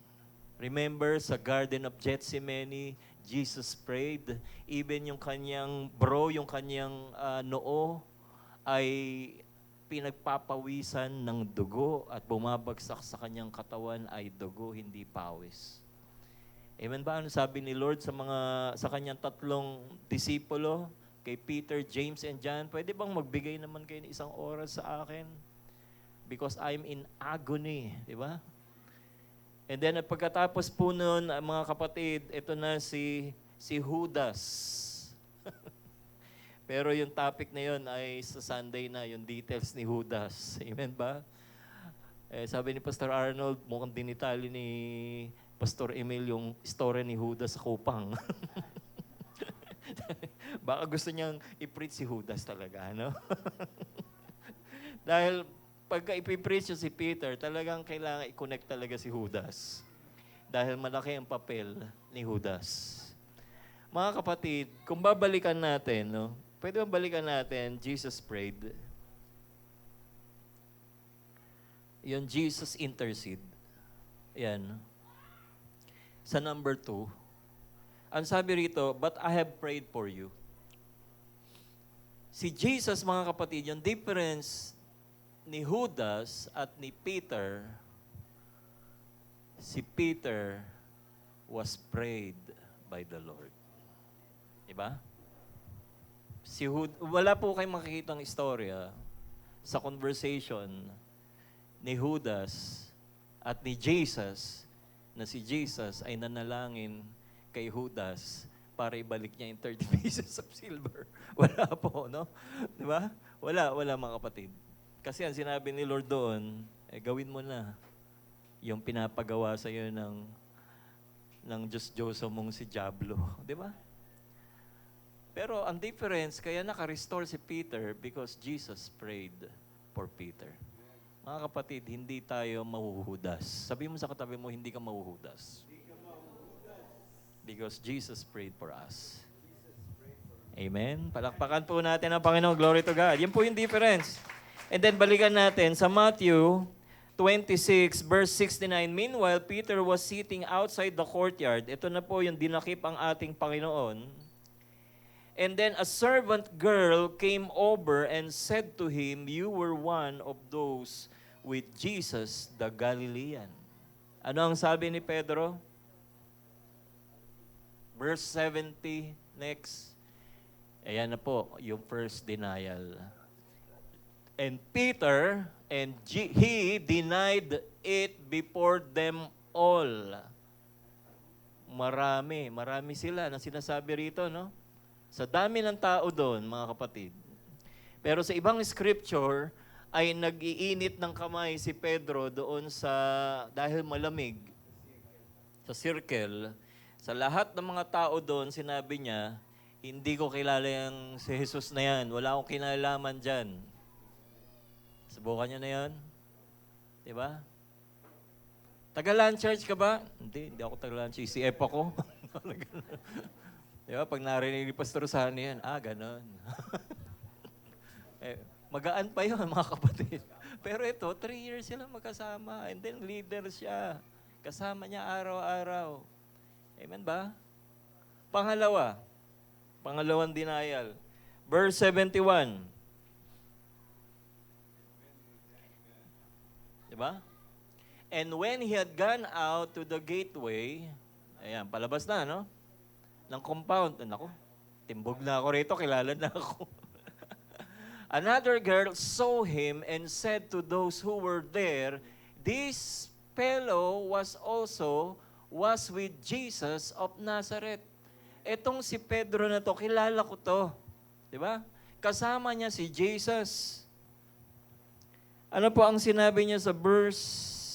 Remember, sa Garden of Gethsemane, Jesus prayed. Even yung kanyang yung kanyang noo ay pinagpapawisan ng dugo at bumabagsak sa kanyang katawan ay dugo, hindi pawis. Amen ba? Ano sabi ni Lord sa kanyang 3 disipulo, kay Peter, James, and John? Pwede bang magbigay naman kayo ng 1 oras sa akin? Because I'm in agony. Di ba? And then, pagkatapos po nun, mga kapatid, ito na si Judas. Pero yung topic na yun ay sa Sunday na, yung details ni Judas. Amen ba? Sabi ni Pastor Arnold, mukhang dinitali ni Pastor Emil yung story ni Judas sa kupang. Baka gusto niyang i-preach si Judas talaga, no? Dahil pagka ipipreach si Peter, talagang kailangan i-connect talaga si Judas. Dahil malaki ang papel ni Judas. Mga kapatid, kung babalikan natin, no? Pwede ba balikan natin, Jesus prayed. Yung Jesus intercede. Yan. Sa number 2, Ang sabi rito, but I have prayed for you. Si Jesus, mga kapatid, yung difference ni Judas at ni Peter, si Peter was prayed by the Lord. Diba? Wala po kayong makikitang istorya sa conversation ni Judas at ni Jesus na si Jesus ay nanalangin kay Judas para ibalik niya yung 30 pieces of silver. Wala po, no? Di ba? Wala mga kapatid. Kasi ang sinabi ni Lord doon, gawin mo na yung pinapagawa sa iyo ng Diyos-Diyoso mong si Diablo. Di ba? Pero ang difference, kaya naka-restore si Peter because Jesus prayed for Peter. Mga kapatid, hindi tayo mahuhudas. Sabi mo sa katabi mo, hindi ka mahuhudas. Because Jesus prayed for us. Amen? Palakpakan po natin ang Panginoon. Glory to God. Yan po yung difference. And then balikan natin sa Matthew 26, verse 69. Meanwhile, Peter was sitting outside the courtyard. Ito na po yung dinakip ang ating Panginoon. And then a servant girl came over and said to him, "You were one of those with Jesus the Galilean." Ano ang sabi ni Pedro? Verse 70, next. Ayan na po, yung first denial. And Peter, he denied it before them all. Marami sila na sinasabi rito, no? Sa dami ng tao doon, mga kapatid. Pero sa ibang scripture, ay nag-iinit ng kamay si Pedro doon dahil malamig, sa circle. Sa lahat ng mga tao doon, sinabi niya, hindi ko kilala yung si Jesus na yan. Wala akong kinalaman dyan. Subukan niyo na yan. Diba? Tagalan Church ka ba? Hindi ako Tagalan Church. CF ako. Diba? Pag narinig ni Pastor Sani yan, ganon. Magaan pa yun, mga kapatid. Pero ito, 3 years sila magkasama. And then leader siya. Kasama niya araw-araw. Amen ba? Pangalawang denial. Verse 71. Diba? And when he had gone out to the gateway, ayan, palabas na, no? Ng compound. Naku, timbog na ako rito, kilala na ako. Another girl saw him and said to those who were there, "This fellow was with Jesus of Nazareth." Etong si Pedro na to, kilala ko to. Di ba? Kasama niya si Jesus. Ano po ang sinabi niya sa verse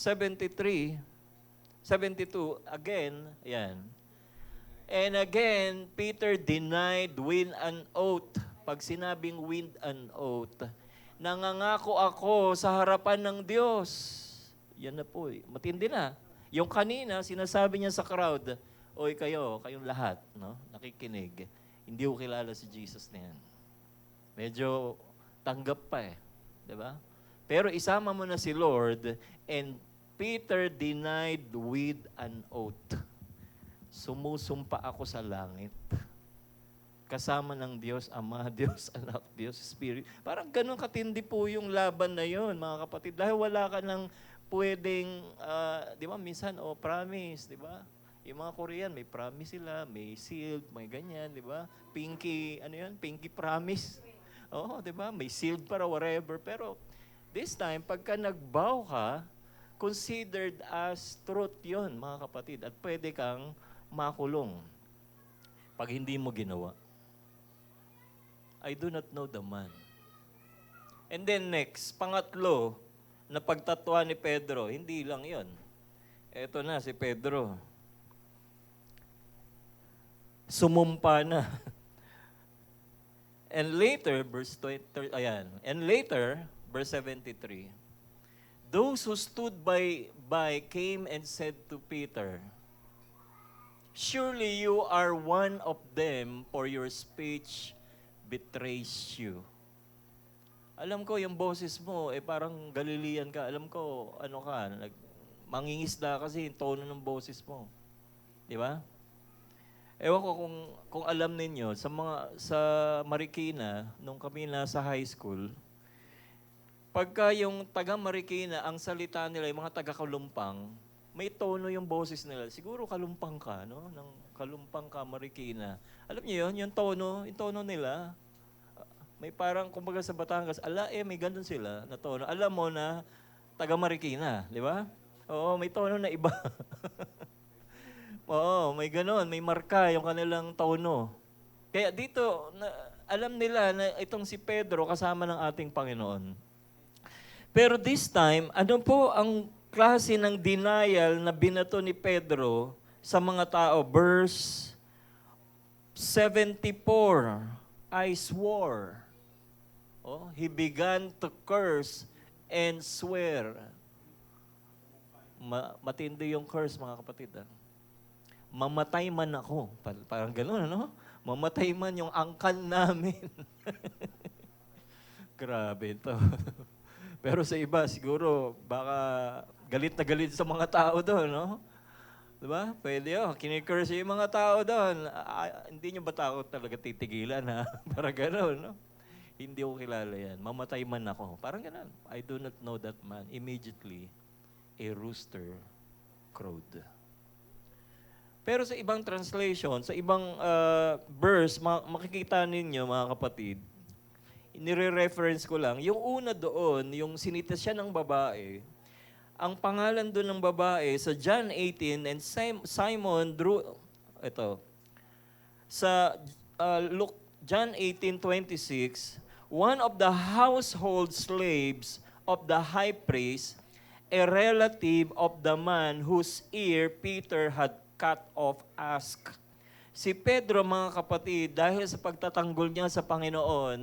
72? Again, yan. And again, Peter denied with an oath. Pag sinabing with an oath, nangangako ako sa harapan ng Diyos. Yan na po. Matindi na. Yung kanina, sinasabi niya sa crowd, "Oy kayong lahat, no? Nakikinig. Hindi ko kilala si Jesus na yan." Medyo tanggap pa eh. Diba? Pero isama mo na si Lord, and Peter denied with an oath. Sumusumpa ako sa langit. Kasama ng Diyos Ama, Diyos Anak, Diyos Spirit. Parang ganun katindi po yung laban na yun, mga kapatid. Dahil wala ka nang pwedeng, di ba, minsan, promise, di ba? Yung mga Korean, may promise sila, may sealed, may ganyan, di ba? Pinky, pinky promise. Oo, di ba? May sealed para whatever. Pero this time, pagka nag-vow ka, considered as truth yun, mga kapatid. At pwede kang makulong pag hindi mo ginawa. I do not know the man. And then next, pangatlo, na pagtatwa ni Pedro, hindi lang yon. Eto na si Pedro. Sumumpa na. And later, verse 20, ayan. And later, verse 73, those who stood by came and said to Peter, "Surely you are one of them, for your speech betrays you." Alam ko, yung boses mo, parang Galilean ka. Alam ko, mangingisda kasi yung tono ng boses mo. Di ba? Ewan ko kung alam ninyo, sa Marikina, nung kami nasa high school, pagka yung taga Marikina, ang salita nila, yung mga taga Kalumpang, may tono yung boses nila. Siguro Kalumpang ka, no? Ng Kalumpang ka, Marikina. Alam niyo yun, yung tono nila. May parang, kumbaga sa Batangas, may ganun sila na tono. Alam mo na taga Marikina, di ba? Oo, may tono na iba. Oo, may ganun, may marka yung kanilang tono. Kaya dito, alam nila na itong si Pedro kasama ng ating Panginoon. Pero this time, ano po ang klase ng denial na binato ni Pedro sa mga tao? Verse 74, I swore. Oh, he began to curse and swear. Matindi yung curse, mga kapatid. Mamatay man ako. Parang gano'n, ano? Mamatay man yung angkan namin. Grabe ito. Pero sa iba, siguro, baka galit na galit sa mga tao doon, no? Diba? Pwede yun. Kinikurse yung mga tao doon. Hindi nyo ba takot talaga titigilan, ha? Parang gano'n, no? Hindi ko kilala yan. Mamatay man ako. Parang gano'n. I do not know that man. Immediately, a rooster crowed. Pero sa ibang translation, sa ibang verse, makikita ninyo, mga kapatid, nire-reference ko lang, yung una doon, yung sinita siya ng babae, ang pangalan doon ng babae sa John 18, and Simon drew, ito, sa John 18:26, one of the household slaves of the high priest, a relative of the man whose ear Peter had cut off, asked. Si Pedro, mga kapatid, dahil sa pagtatanggol niya sa Panginoon,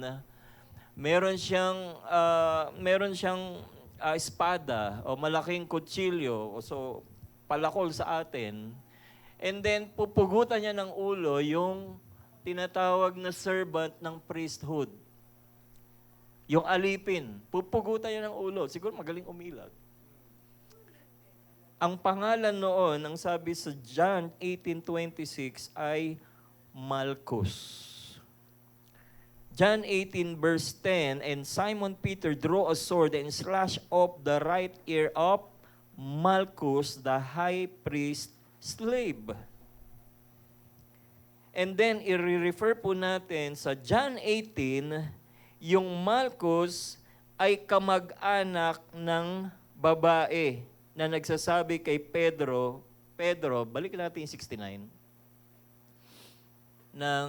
meron siyang espada o malaking kutsilyo, so palakol sa atin. And then pupugutan niya ng ulo yung tinatawag na servant ng priesthood. Yung alipin, pupugutan niya ng ulo. Siguro magaling umilag. Ang pangalan noon, ang sabi sa John 18:26 ay Malchus. John 18 verse 10, and Simon Peter drew a sword and slashed off the right ear of Malchus, the high priest slave. And then, i-refer po natin sa John 18, yung Malchus ay kamag-anak ng babae na nagsasabi kay Pedro, balik natin yung 69, ng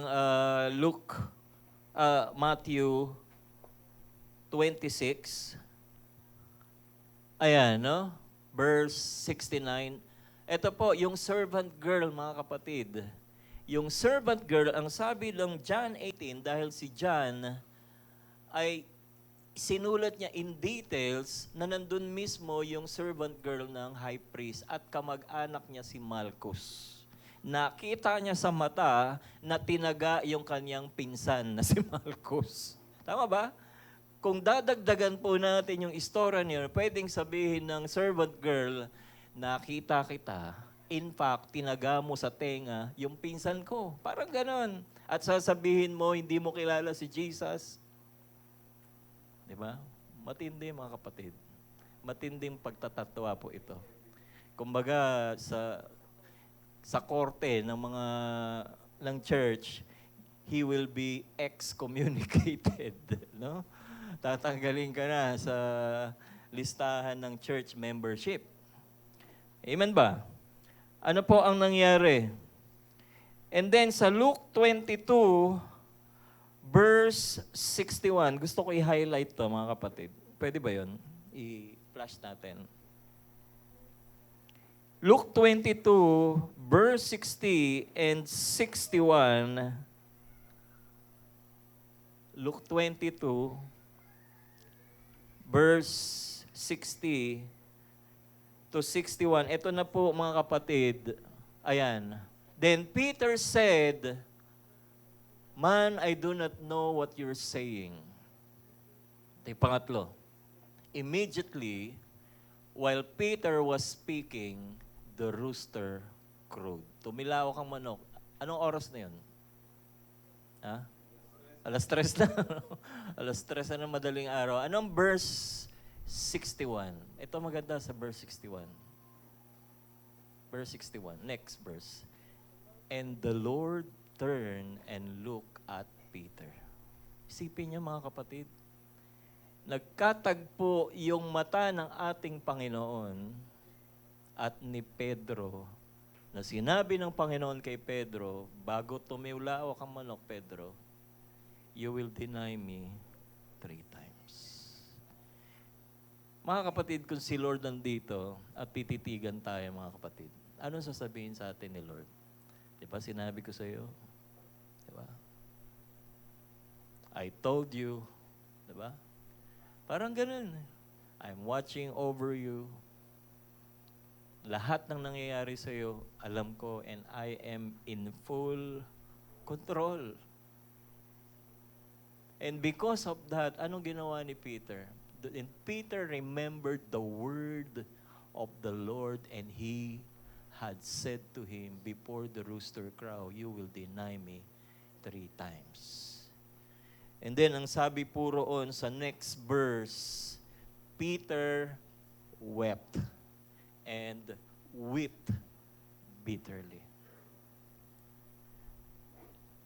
Matthew 26. Ayan, no? Verse 69. Ito po, yung servant girl, mga kapatid. Yung servant girl, ang sabi ng John 18, dahil si John ay sinulat niya in details na nandun mismo yung servant girl ng high priest at kamag-anak niya si Malchus. Nakita niya sa mata na tinaga yung kanyang pinsan na si Malchus. Tama ba? Kung dadagdagan po natin yung istorya niya, pwedeng sabihin ng servant girl, nakita kita, in fact, tinaga mo sa tenga yung pinsan ko. Parang ganon. At sasabihin mo, hindi mo kilala si Jesus. Diba? Matindi, mga kapatid. Matinding pagtatatwa po ito. Kumbaga, sa korte ng church, he will be excommunicated, no? Tatanggalin ka na sa listahan ng church membership. Amen ba? Ano po ang nangyari? And then sa Luke 22, verse 61, gusto ko i-highlight to, mga kapatid. Pwede ba yun? I-flash natin. Luke 22, verse 60 and 61. Luke 22, verse 60 to 61. Ito na po, mga kapatid. Ayan. Then Peter said, "Man, I do not know what you're saying." Ito yung pangatlo. Immediately, while Peter was speaking, the rooster crowed. Tumilawak ang manok. Anong oras na yun? Ha? Alas 3 na. Alas 3 na ng madaling araw. Anong verse 61? Ito maganda sa verse 61. Verse 61. Next verse. And the Lord turned and looked at Peter. Isipin niyo mga kapatid, nagkatagpo yung mata ng ating Panginoon at ni Pedro, na sinabi ng Panginoon kay Pedro, bago tumiwlawak ang manok, Pedro, you will deny me 3 times. Mga kapatid, kung si Lord nandito at tititigan tayo mga kapatid, anong sasabihin sa atin ni Lord? Di ba sinabi ko sa iyo? Di ba? I told you. Di ba? Parang ganun. I'm watching over you. Lahat ng nangyayari sa iyo, alam ko, and I am in full control. And because of that, anong ginawa ni Peter? And Peter remembered the word of the Lord, and he had said to him, before the rooster crow, you will deny me 3 times. And then, ang sabi po roon sa next verse, Peter wept and wept bitterly.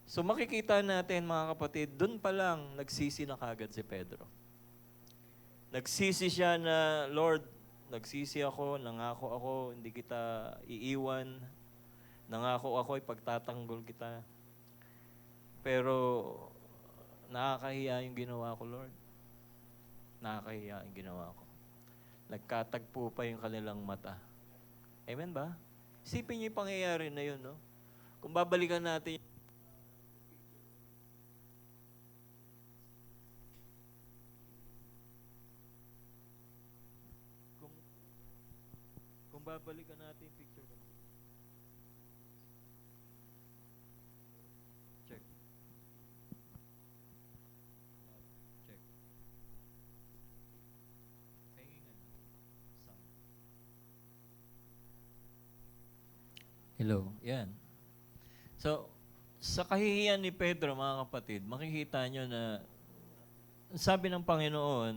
So makikita natin mga kapatid, dun pa lang nagsisi na kagad si Pedro. Nagsisi siya na, Lord, nagsisi ako, nangako ako, hindi kita iiwan. Nangako ako, ipagtatanggol kita. Pero nakakahiya yung ginawa ko, Lord. Nakakahiya yung ginawa ko. Nagkatagpo pa yung kanilang mata. Amen ba? Isipin niyo yung pangyayari na yun, no? Kung babalikan natin kung babalikan natin yung picture ko. Check. Check. Hanging sound. Hello. Yan. So, sa kahihiyan ni Pedro, mga kapatid, makikita nyo na sabi ng Panginoon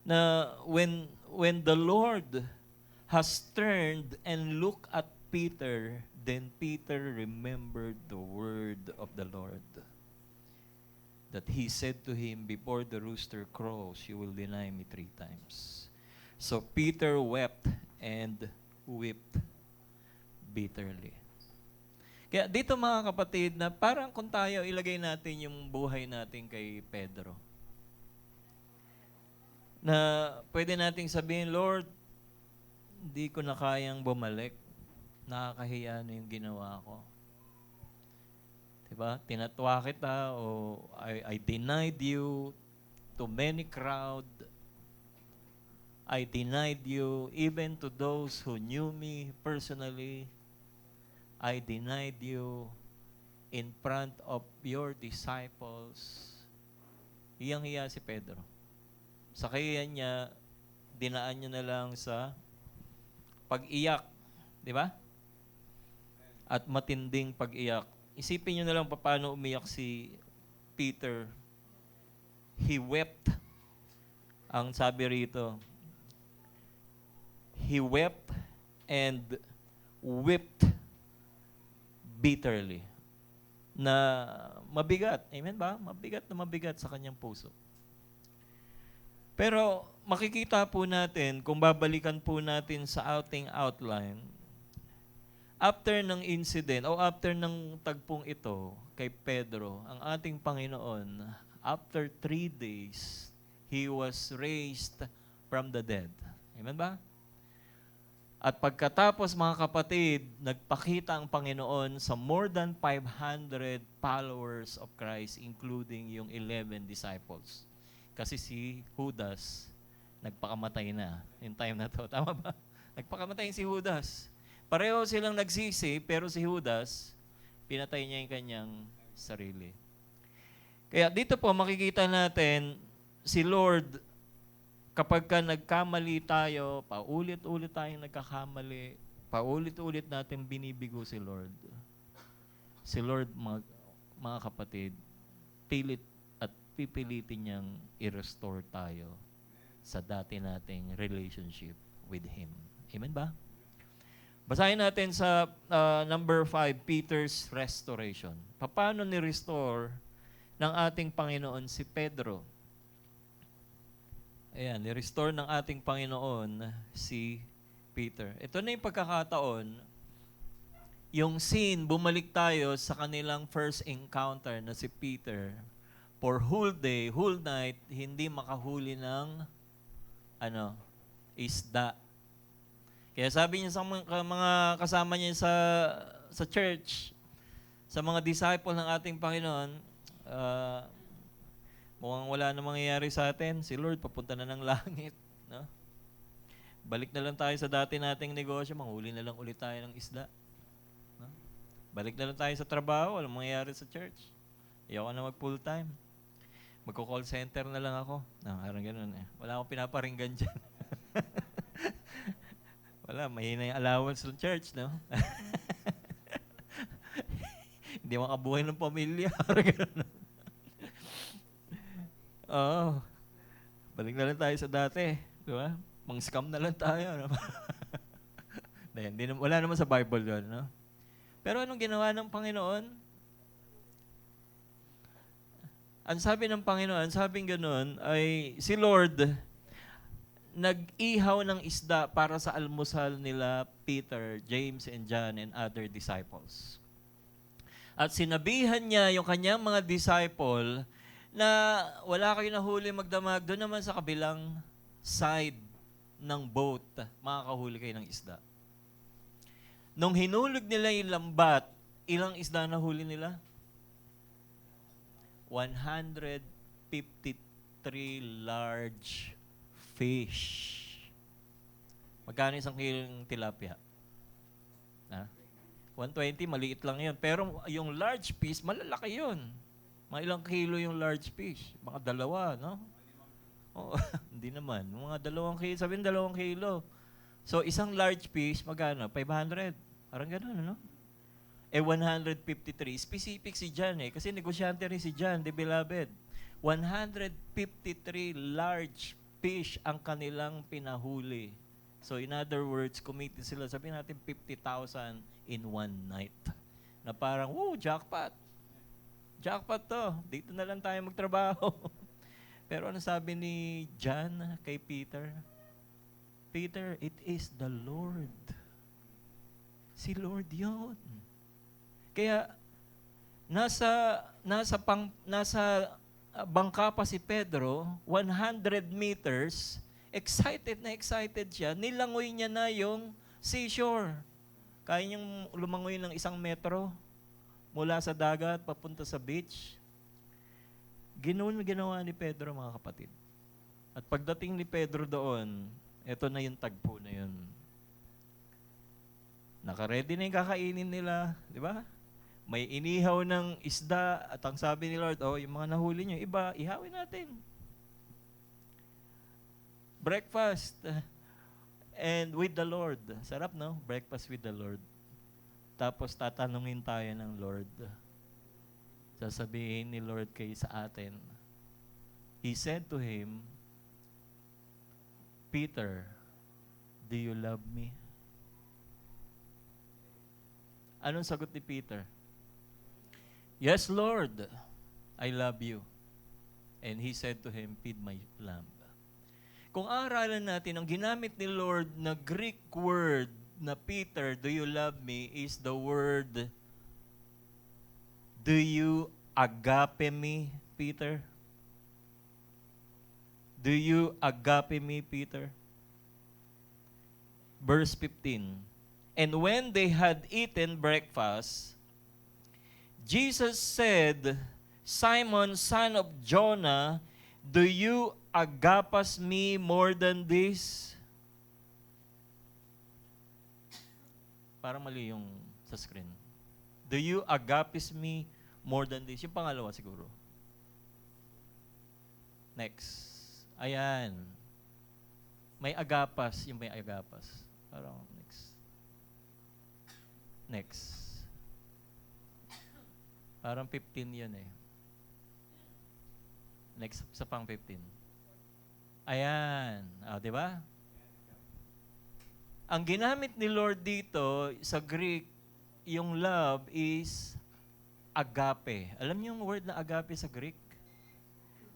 na when the Lord has turned and looked at Peter, then Peter remembered the word of the Lord. That he said to him, before the rooster crows, you will deny me 3 times. So Peter wept and wept bitterly. Kaya dito mga kapatid, na parang kung tayo ilagay natin yung buhay natin kay Pedro. Na pwede nating sabihin, Lord, hindi ko na kayang bumalik. Nakakahiya na yung ginawa ko. Diba? Tinatwa kita o I denied you to many crowd. I denied you even to those who knew me personally. I denied you in front of your disciples. Hiyang-hiya si Pedro. Sa kahiyan niya, dinaan niya na lang sa pag-iyak. Di ba? At matinding pag-iyak. Isipin niyo na lang paano umiyak si Peter. He wept. Ang sabi rito, he wept and wept bitterly. Na mabigat. Amen ba? Mabigat na mabigat sa kanyang puso. Pero makikita po natin, kung babalikan po natin sa ating outline, after ng incident o after ng tagpong ito kay Pedro, ang ating Panginoon, after 3 days, He was raised from the dead. Amen ba? At pagkatapos mga kapatid, nagpakita ang Panginoon sa more than 500 followers of Christ, including yung 11 disciples. Kasi si Judas, nagpakamatay na in time na to. Tama ba? Nagpakamatay si Judas. Pareho silang nagsisi, pero si Judas, pinatay niya yung kanyang sarili. Kaya dito po makikita natin, si Lord, kapag ka nagkamali tayo, paulit-ulit tayong nagkakamali, paulit-ulit natin binibigo si Lord. si Lord, mga kapatid, pilit at pipilitin niyang i-restore tayo sa dati nating relationship with Him. Amen ba? Basahin natin sa number 5, Peter's restoration. Paano ni-restore ng ating Panginoon si Pedro? Ayan, ni-restore ng ating Panginoon si Peter. Ito na yung pagkakataon, yung scene, bumalik tayo sa kanilang first encounter na si Peter. For whole day, whole night, hindi makahuli ng isda. Kaya sabi niya sa mga kasama niya sa church, sa mga disciple ng ating Panginoon, mukhang wala na mangyayari sa atin. Si Lord, papunta na ng langit. No? Balik na lang tayo sa dati nating negosyo, manghuli na lang ulit tayo ng isda. No? Balik na lang tayo sa trabaho, walang mangyayari sa church. Ayoko na mag-full time. Magko-call center na lang ako. No, parang ganun eh. Wala akong pinaparinggan dyan. Wala, mahina yung allowance ng church, no? Hindi makabuhay ng pamilya. Oo. Balik na lang tayo sa dati. Di ba? Mang-scam na lang tayo. No? Wala naman sa Bible yun. No? Pero anong ginawa ng Panginoon? Ang sabi ng Panginoon, sabing ganun, ay si Lord nag-ihaw ng isda para sa almusal nila Peter, James, and John, and other disciples. At sinabihan niya yung kanyang mga disciple na wala kayo nahuli magdamag, doon naman sa kabilang side ng boat, makakahuli kayo ng isda. Nung hinulog nila yung lambat, ilang isda na huli nila? 153 large fish. Magkano isang kilong tilapia? 120, maliit lang yun. Pero yung large fish, malalaki yun. Mga ilang kilo yung large fish? Mga 2, no? Oh, hindi naman. Mga 2 kilo, sabihin 2 kilo. So, isang large fish, magkano? 500. Parang gano'n, no? 153. Specific si John eh. Kasi negosyante rin si John, the beloved. 153 large fish ang kanilang pinahuli. So in other words, committed sila, sabihin natin 50,000 in one night. Na parang, woo, jackpot. Jackpot to. Dito na lang tayo magtrabaho. Pero ano sabi ni John kay Peter? Peter, it is the Lord. Si Lord yun. Kaya, nasa bangka pa si Pedro, 100 meters, excited siya, nilangoy niya na yung seashore. Kaya niyang lumangoy ng 1 metro mula sa dagat papunta sa beach. Ginawa ni Pedro, mga kapatid. At pagdating ni Pedro doon, eto na yung tagpo na yun. Naka-ready na yung kakainin nila, di ba? May inihaw ng isda at ang sabi ni Lord, yung mga nahuli nyo, iba, ihawin natin. Breakfast and with the Lord. Sarap, no? Breakfast with the Lord. Tapos tatanungin tayo ng Lord. Sasabihin ni Lord sa atin. He said to him, Peter, do you love me? Anong sagot ni Peter? Yes, Lord, I love you. And he said to him, feed my lamb. Kung aralan natin, ang ginamit ni Lord na Greek word na Peter, do you love me, is the word, do you agape me, Peter? Do you agape me, Peter? Verse 15. And when they had eaten breakfast, Jesus said, Simon, son of Jonah, do you agapas me more than this? Parang mali yung sa screen. Do you agapis me more than this? Yung pangalawa siguro. Next. Ayan. May agapas, yung may agapas. Parang next. Next. Parang 15 yun eh. Next, sa pang 15. Ayan. Di ba? Ang ginamit ni Lord dito sa Greek, yung love is agape. Alam niyo yung word na agape sa Greek?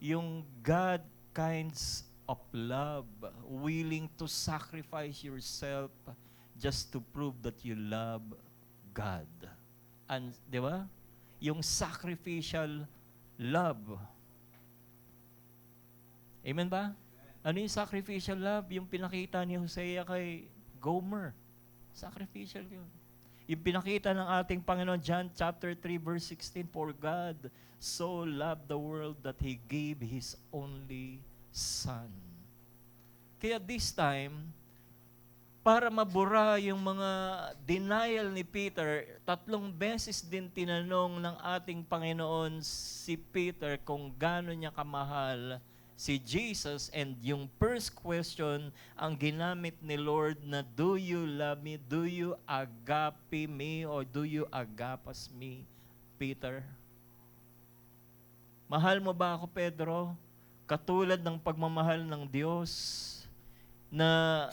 Yung God kinds of love, willing to sacrifice yourself just to prove that you love God. And, di ba? Yung sacrificial love. Amen ba? Ano yung sacrificial love? Yung pinakita ni Hosea kay Gomer. Sacrificial yun. Yung pinakita ng ating Panginoon, John chapter 3 verse 16, For God so loved the world that He gave His only Son. Kaya this time, para mabura yung mga denial ni Peter, 3 beses din tinanong ng ating Panginoon si Peter kung gaano niya kamahal si Jesus, and yung first question ang ginamit ni Lord na, do you love me? Do you agape me? Or do you agapas me, Peter? Mahal mo ba ako, Pedro? Katulad ng pagmamahal ng Diyos na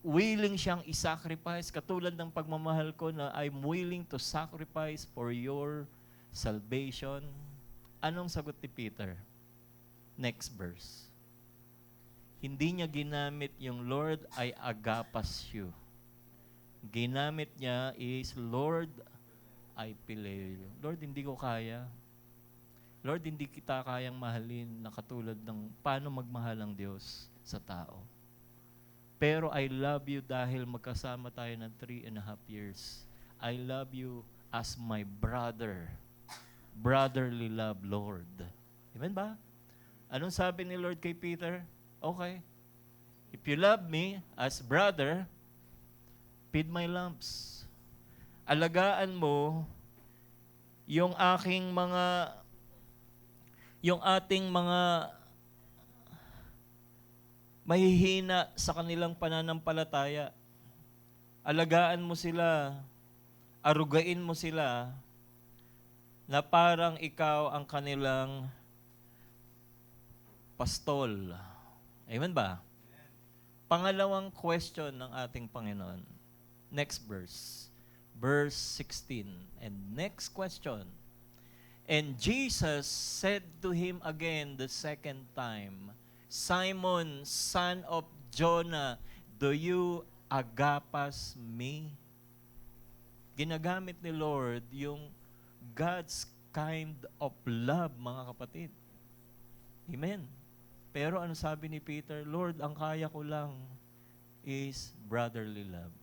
willing siyang isacrifice, katulad ng pagmamahal ko na I'm willing to sacrifice for your salvation. Anong sagot ni Peter? Next verse. Hindi niya ginamit yung Lord, I agapas you. Ginamit niya is, Lord, I phileo you. Lord, hindi ko kaya. Lord, hindi kita kayang mahalin na katulad ng paano magmahal ang Diyos sa tao. Pero I love you dahil magkasama tayo ng 3.5 years. I love you as my brother. Brotherly love, Lord. Amen ba? Anong sabi ni Lord kay Peter? Okay. If you love me as brother, feed my lambs. Alagaan mo yung aking yung ating mga mahihina sa kanilang pananampalataya. Alagaan mo sila, arugain mo sila, na parang ikaw ang kanilang pastol. Amen ba? Pangalawang question ng ating Panginoon. Next verse. Verse 16. And next question. And Jesus said to him again the second time, Simon, son of Jonah, do you agapas me? Ginagamit ni Lord yung God's kind of love, mga kapatid. Amen. Pero ano sabi ni Peter? Lord, ang kaya ko lang is brotherly love.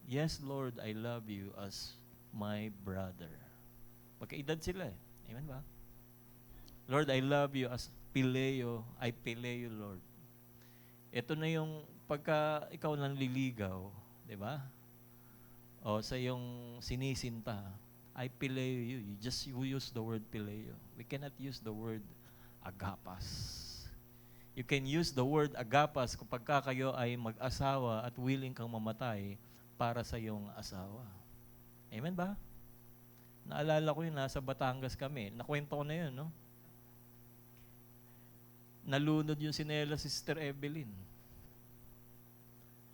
Yes, Lord, I love you as my brother. Magkaedad sila eh. Amen ba? Lord, I love you as Pileo. I Pileo, Lord. Ito na yung pagka ikaw nanliligaw, di ba? O sa yung sinisinta, I Pileo you. You just use the word Pileo. We cannot use the word agapas. You can use the word agapas kapag kayo ay mag-asawa at willing kang mamatay para sa iyong asawa. Amen ba? Naalala ko yun, nasa Batangas kami. Nakwento ko na yun, no? Nalunod yung sinela si Sister Evelyn.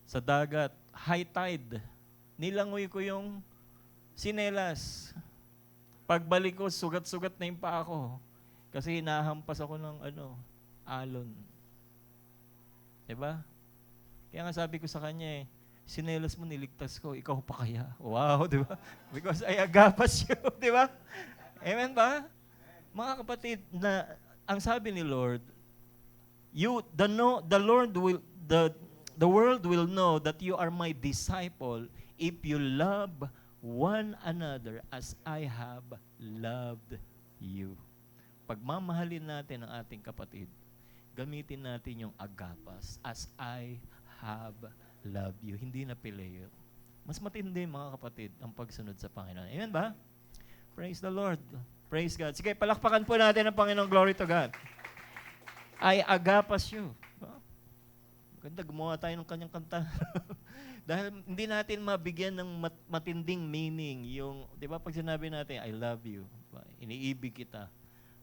Sa dagat, high tide. Nilangoy ko yung sinelas. Pagbalik ko, sugat-sugat na yung paa ko. Kasi hinahampas ako ng alon. Diba? Kaya nga sabi ko sa kanya sinelas mo niligtas ko, ikaw pa kaya? Wow, diba? Because I agapas you, diba? Amen ba? Mga kapatid, ang sabi ni Lord, the world will know that you are my disciple if you love one another as I have loved you. Pagmamahalin natin ang ating kapatid, gamitin natin yung agapas, as I have loved you. Hindi na pileo. Mas matindi, mga kapatid, ang pagsunod sa Panginoon. Amen ba? Praise the Lord. Praise God. Sige, palakpakan po natin ang Panginoon. Glory to God. I agapas you. Maganda, gumawa tayo ng kanyang kanta. Dahil hindi natin mabigyan ng matinding meaning yung, di ba, pag sinabi natin, I love you. iniibig kita.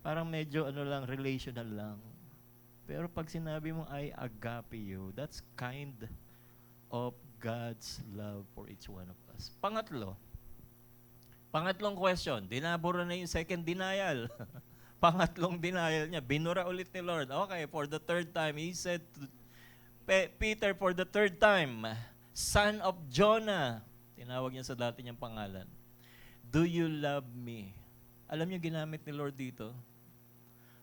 Parang medyo ano lang, relational lang. Pero pag sinabi mo, I agape you, that's kind of God's love for each one of us. Pangatlong question, dinabura na yung second denial. Pangatlong denial niya, binura ulit ni Lord. Okay, for the third time, He said to Peter for the third time, son of Jonah, tinawag niya sa dati niyang pangalan, do you love me? Alam niyo ginamit ni Lord dito?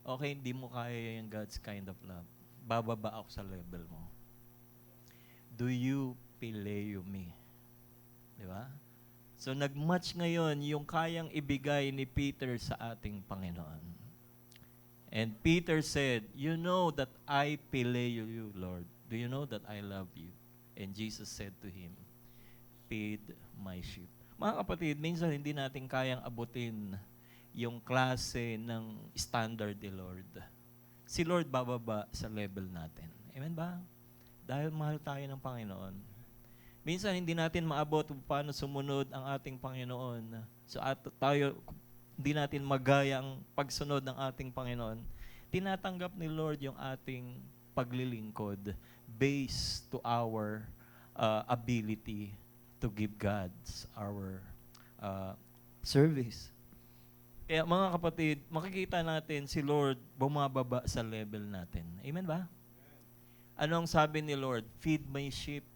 Okay, hindi mo kaya yung God's kind of love. Bababa ako sa level mo. Do you phileo me? Di ba? So nag-match ngayon yung kayang ibigay ni Peter sa ating Panginoon. And Peter said, you know that I phileo you, Lord. Do you know that I love you? And Jesus said to him, feed my sheep. Mga kapatid, minsan hindi natin kayang abutin yung klase ng standard ni Lord. Si Lord bababa sa level natin. Amen ba? Dahil mahal tayo ng Panginoon. Minsan hindi natin maabot kung paano sumunod ang ating Panginoon. So tayo, hindi natin magaya ang pagsunod ng ating Panginoon. Tinatanggap ni Lord yung ating paglilingkod based to our ability to give God's our service. Kaya mga kapatid, makikita natin si Lord bumababa sa level natin. Amen ba? Ano ang sabi ni Lord? Feed my sheep.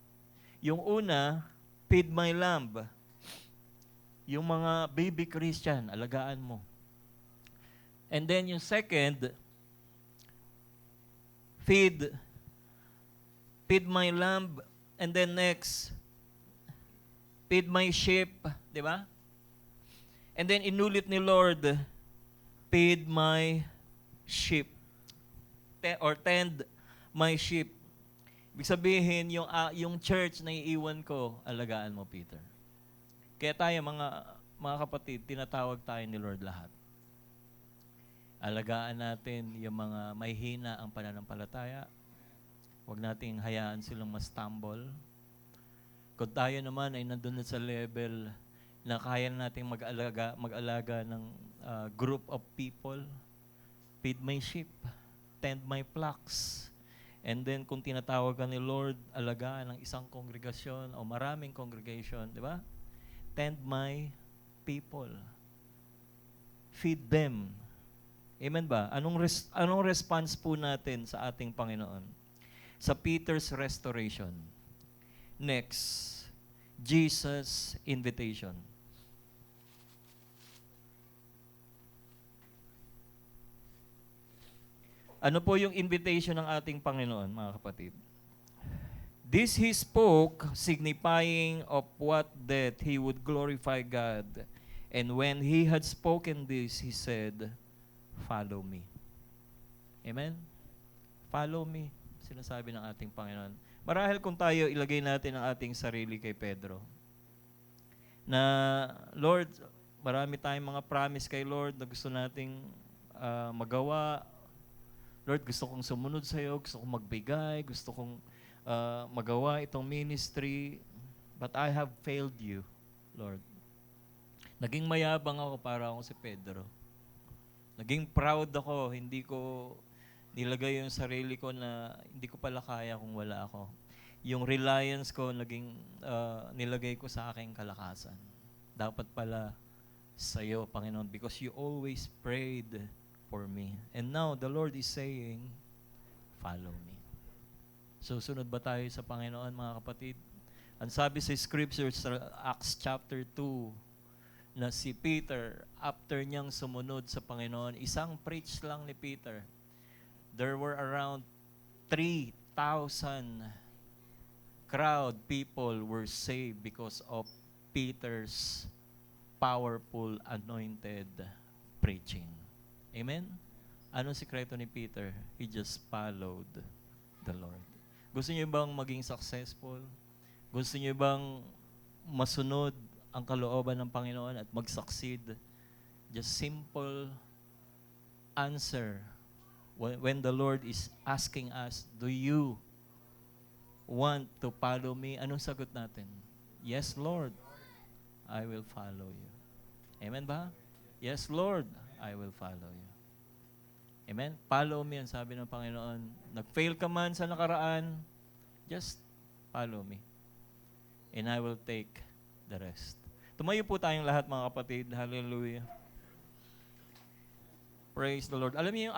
Yung una, feed my lamb. Yung mga baby Christian, alagaan mo. And then yung second, feed my lamb. And then next, feed my sheep. Di ba? And then inulit ni Lord, feed my sheep. Or tend my sheep. Ibig sabihin, yung church na iiwan ko, alagaan mo, Peter. Kaya tayo, mga kapatid, tinatawag tayo ni Lord lahat. Alagaan natin yung mga may hina ang pananampalataya. Huwag nating hayaan silang ma-stumble. Kung tayo naman ay nandun na sa level na kaya nating mag-alaga ng group of people, feed my sheep, tend my flocks. And then kung tinatawag ka ni Lord, alagaan ng isang kongregasyon o maraming congregation, di ba? Tend my people. Feed them. Amen ba? Anong response po natin sa ating Panginoon? Sa Peter's restoration. Next, Jesus' invitation. Ano po yung invitation ng ating Panginoon, mga kapatid? This He spoke, signifying of what that He would glorify God. And when He had spoken this, He said, follow me. Amen? Follow me, sinasabi ng ating Panginoon. Marahil kung tayo ilagay natin ang ating sarili kay Pedro, na, Lord, marami tayong mga promise kay Lord na gusto nating magawa. Lord, gusto kong sumunod sa iyo, gusto kong magbigay, gusto kong magawa itong ministry, but I have failed you, Lord. Naging mayabang ako para akong si Pedro. Naging proud ako, hindi ko nilagay yung sarili ko na hindi ko pala kaya kung wala ako. Yung reliance ko, nilagay ko sa aking kalakasan. Dapat pala sa iyo, Panginoon, because you always prayed for me. And now, the Lord is saying, follow me. Susunod ba tayo sa Panginoon, mga kapatid? Ang sabi sa scriptures sa Acts chapter 2, na si Peter, after niyang sumunod sa Panginoon, isang preach lang ni Peter, there were around 3,000 crowd people were saved because of Peter's powerful, anointed preaching. Amen? Anong sikreto ni Peter? He just followed the Lord. Gusto niyo bang maging successful? Gusto niyo bang masunod ang kalooban ng Panginoon at mag-succeed? Just simple answer. When the Lord is asking us, do you want to follow me? Anong sagot natin? Yes, Lord. I will follow you. Amen ba? Yes, Lord. I will follow you. Amen? Follow me, ang sabi ng Panginoon. Nag-fail ka man sa nakaraan, just follow me. And I will take the rest. Tumayo po tayong lahat mga kapatid. Hallelujah. Praise the Lord. Alam niyo yung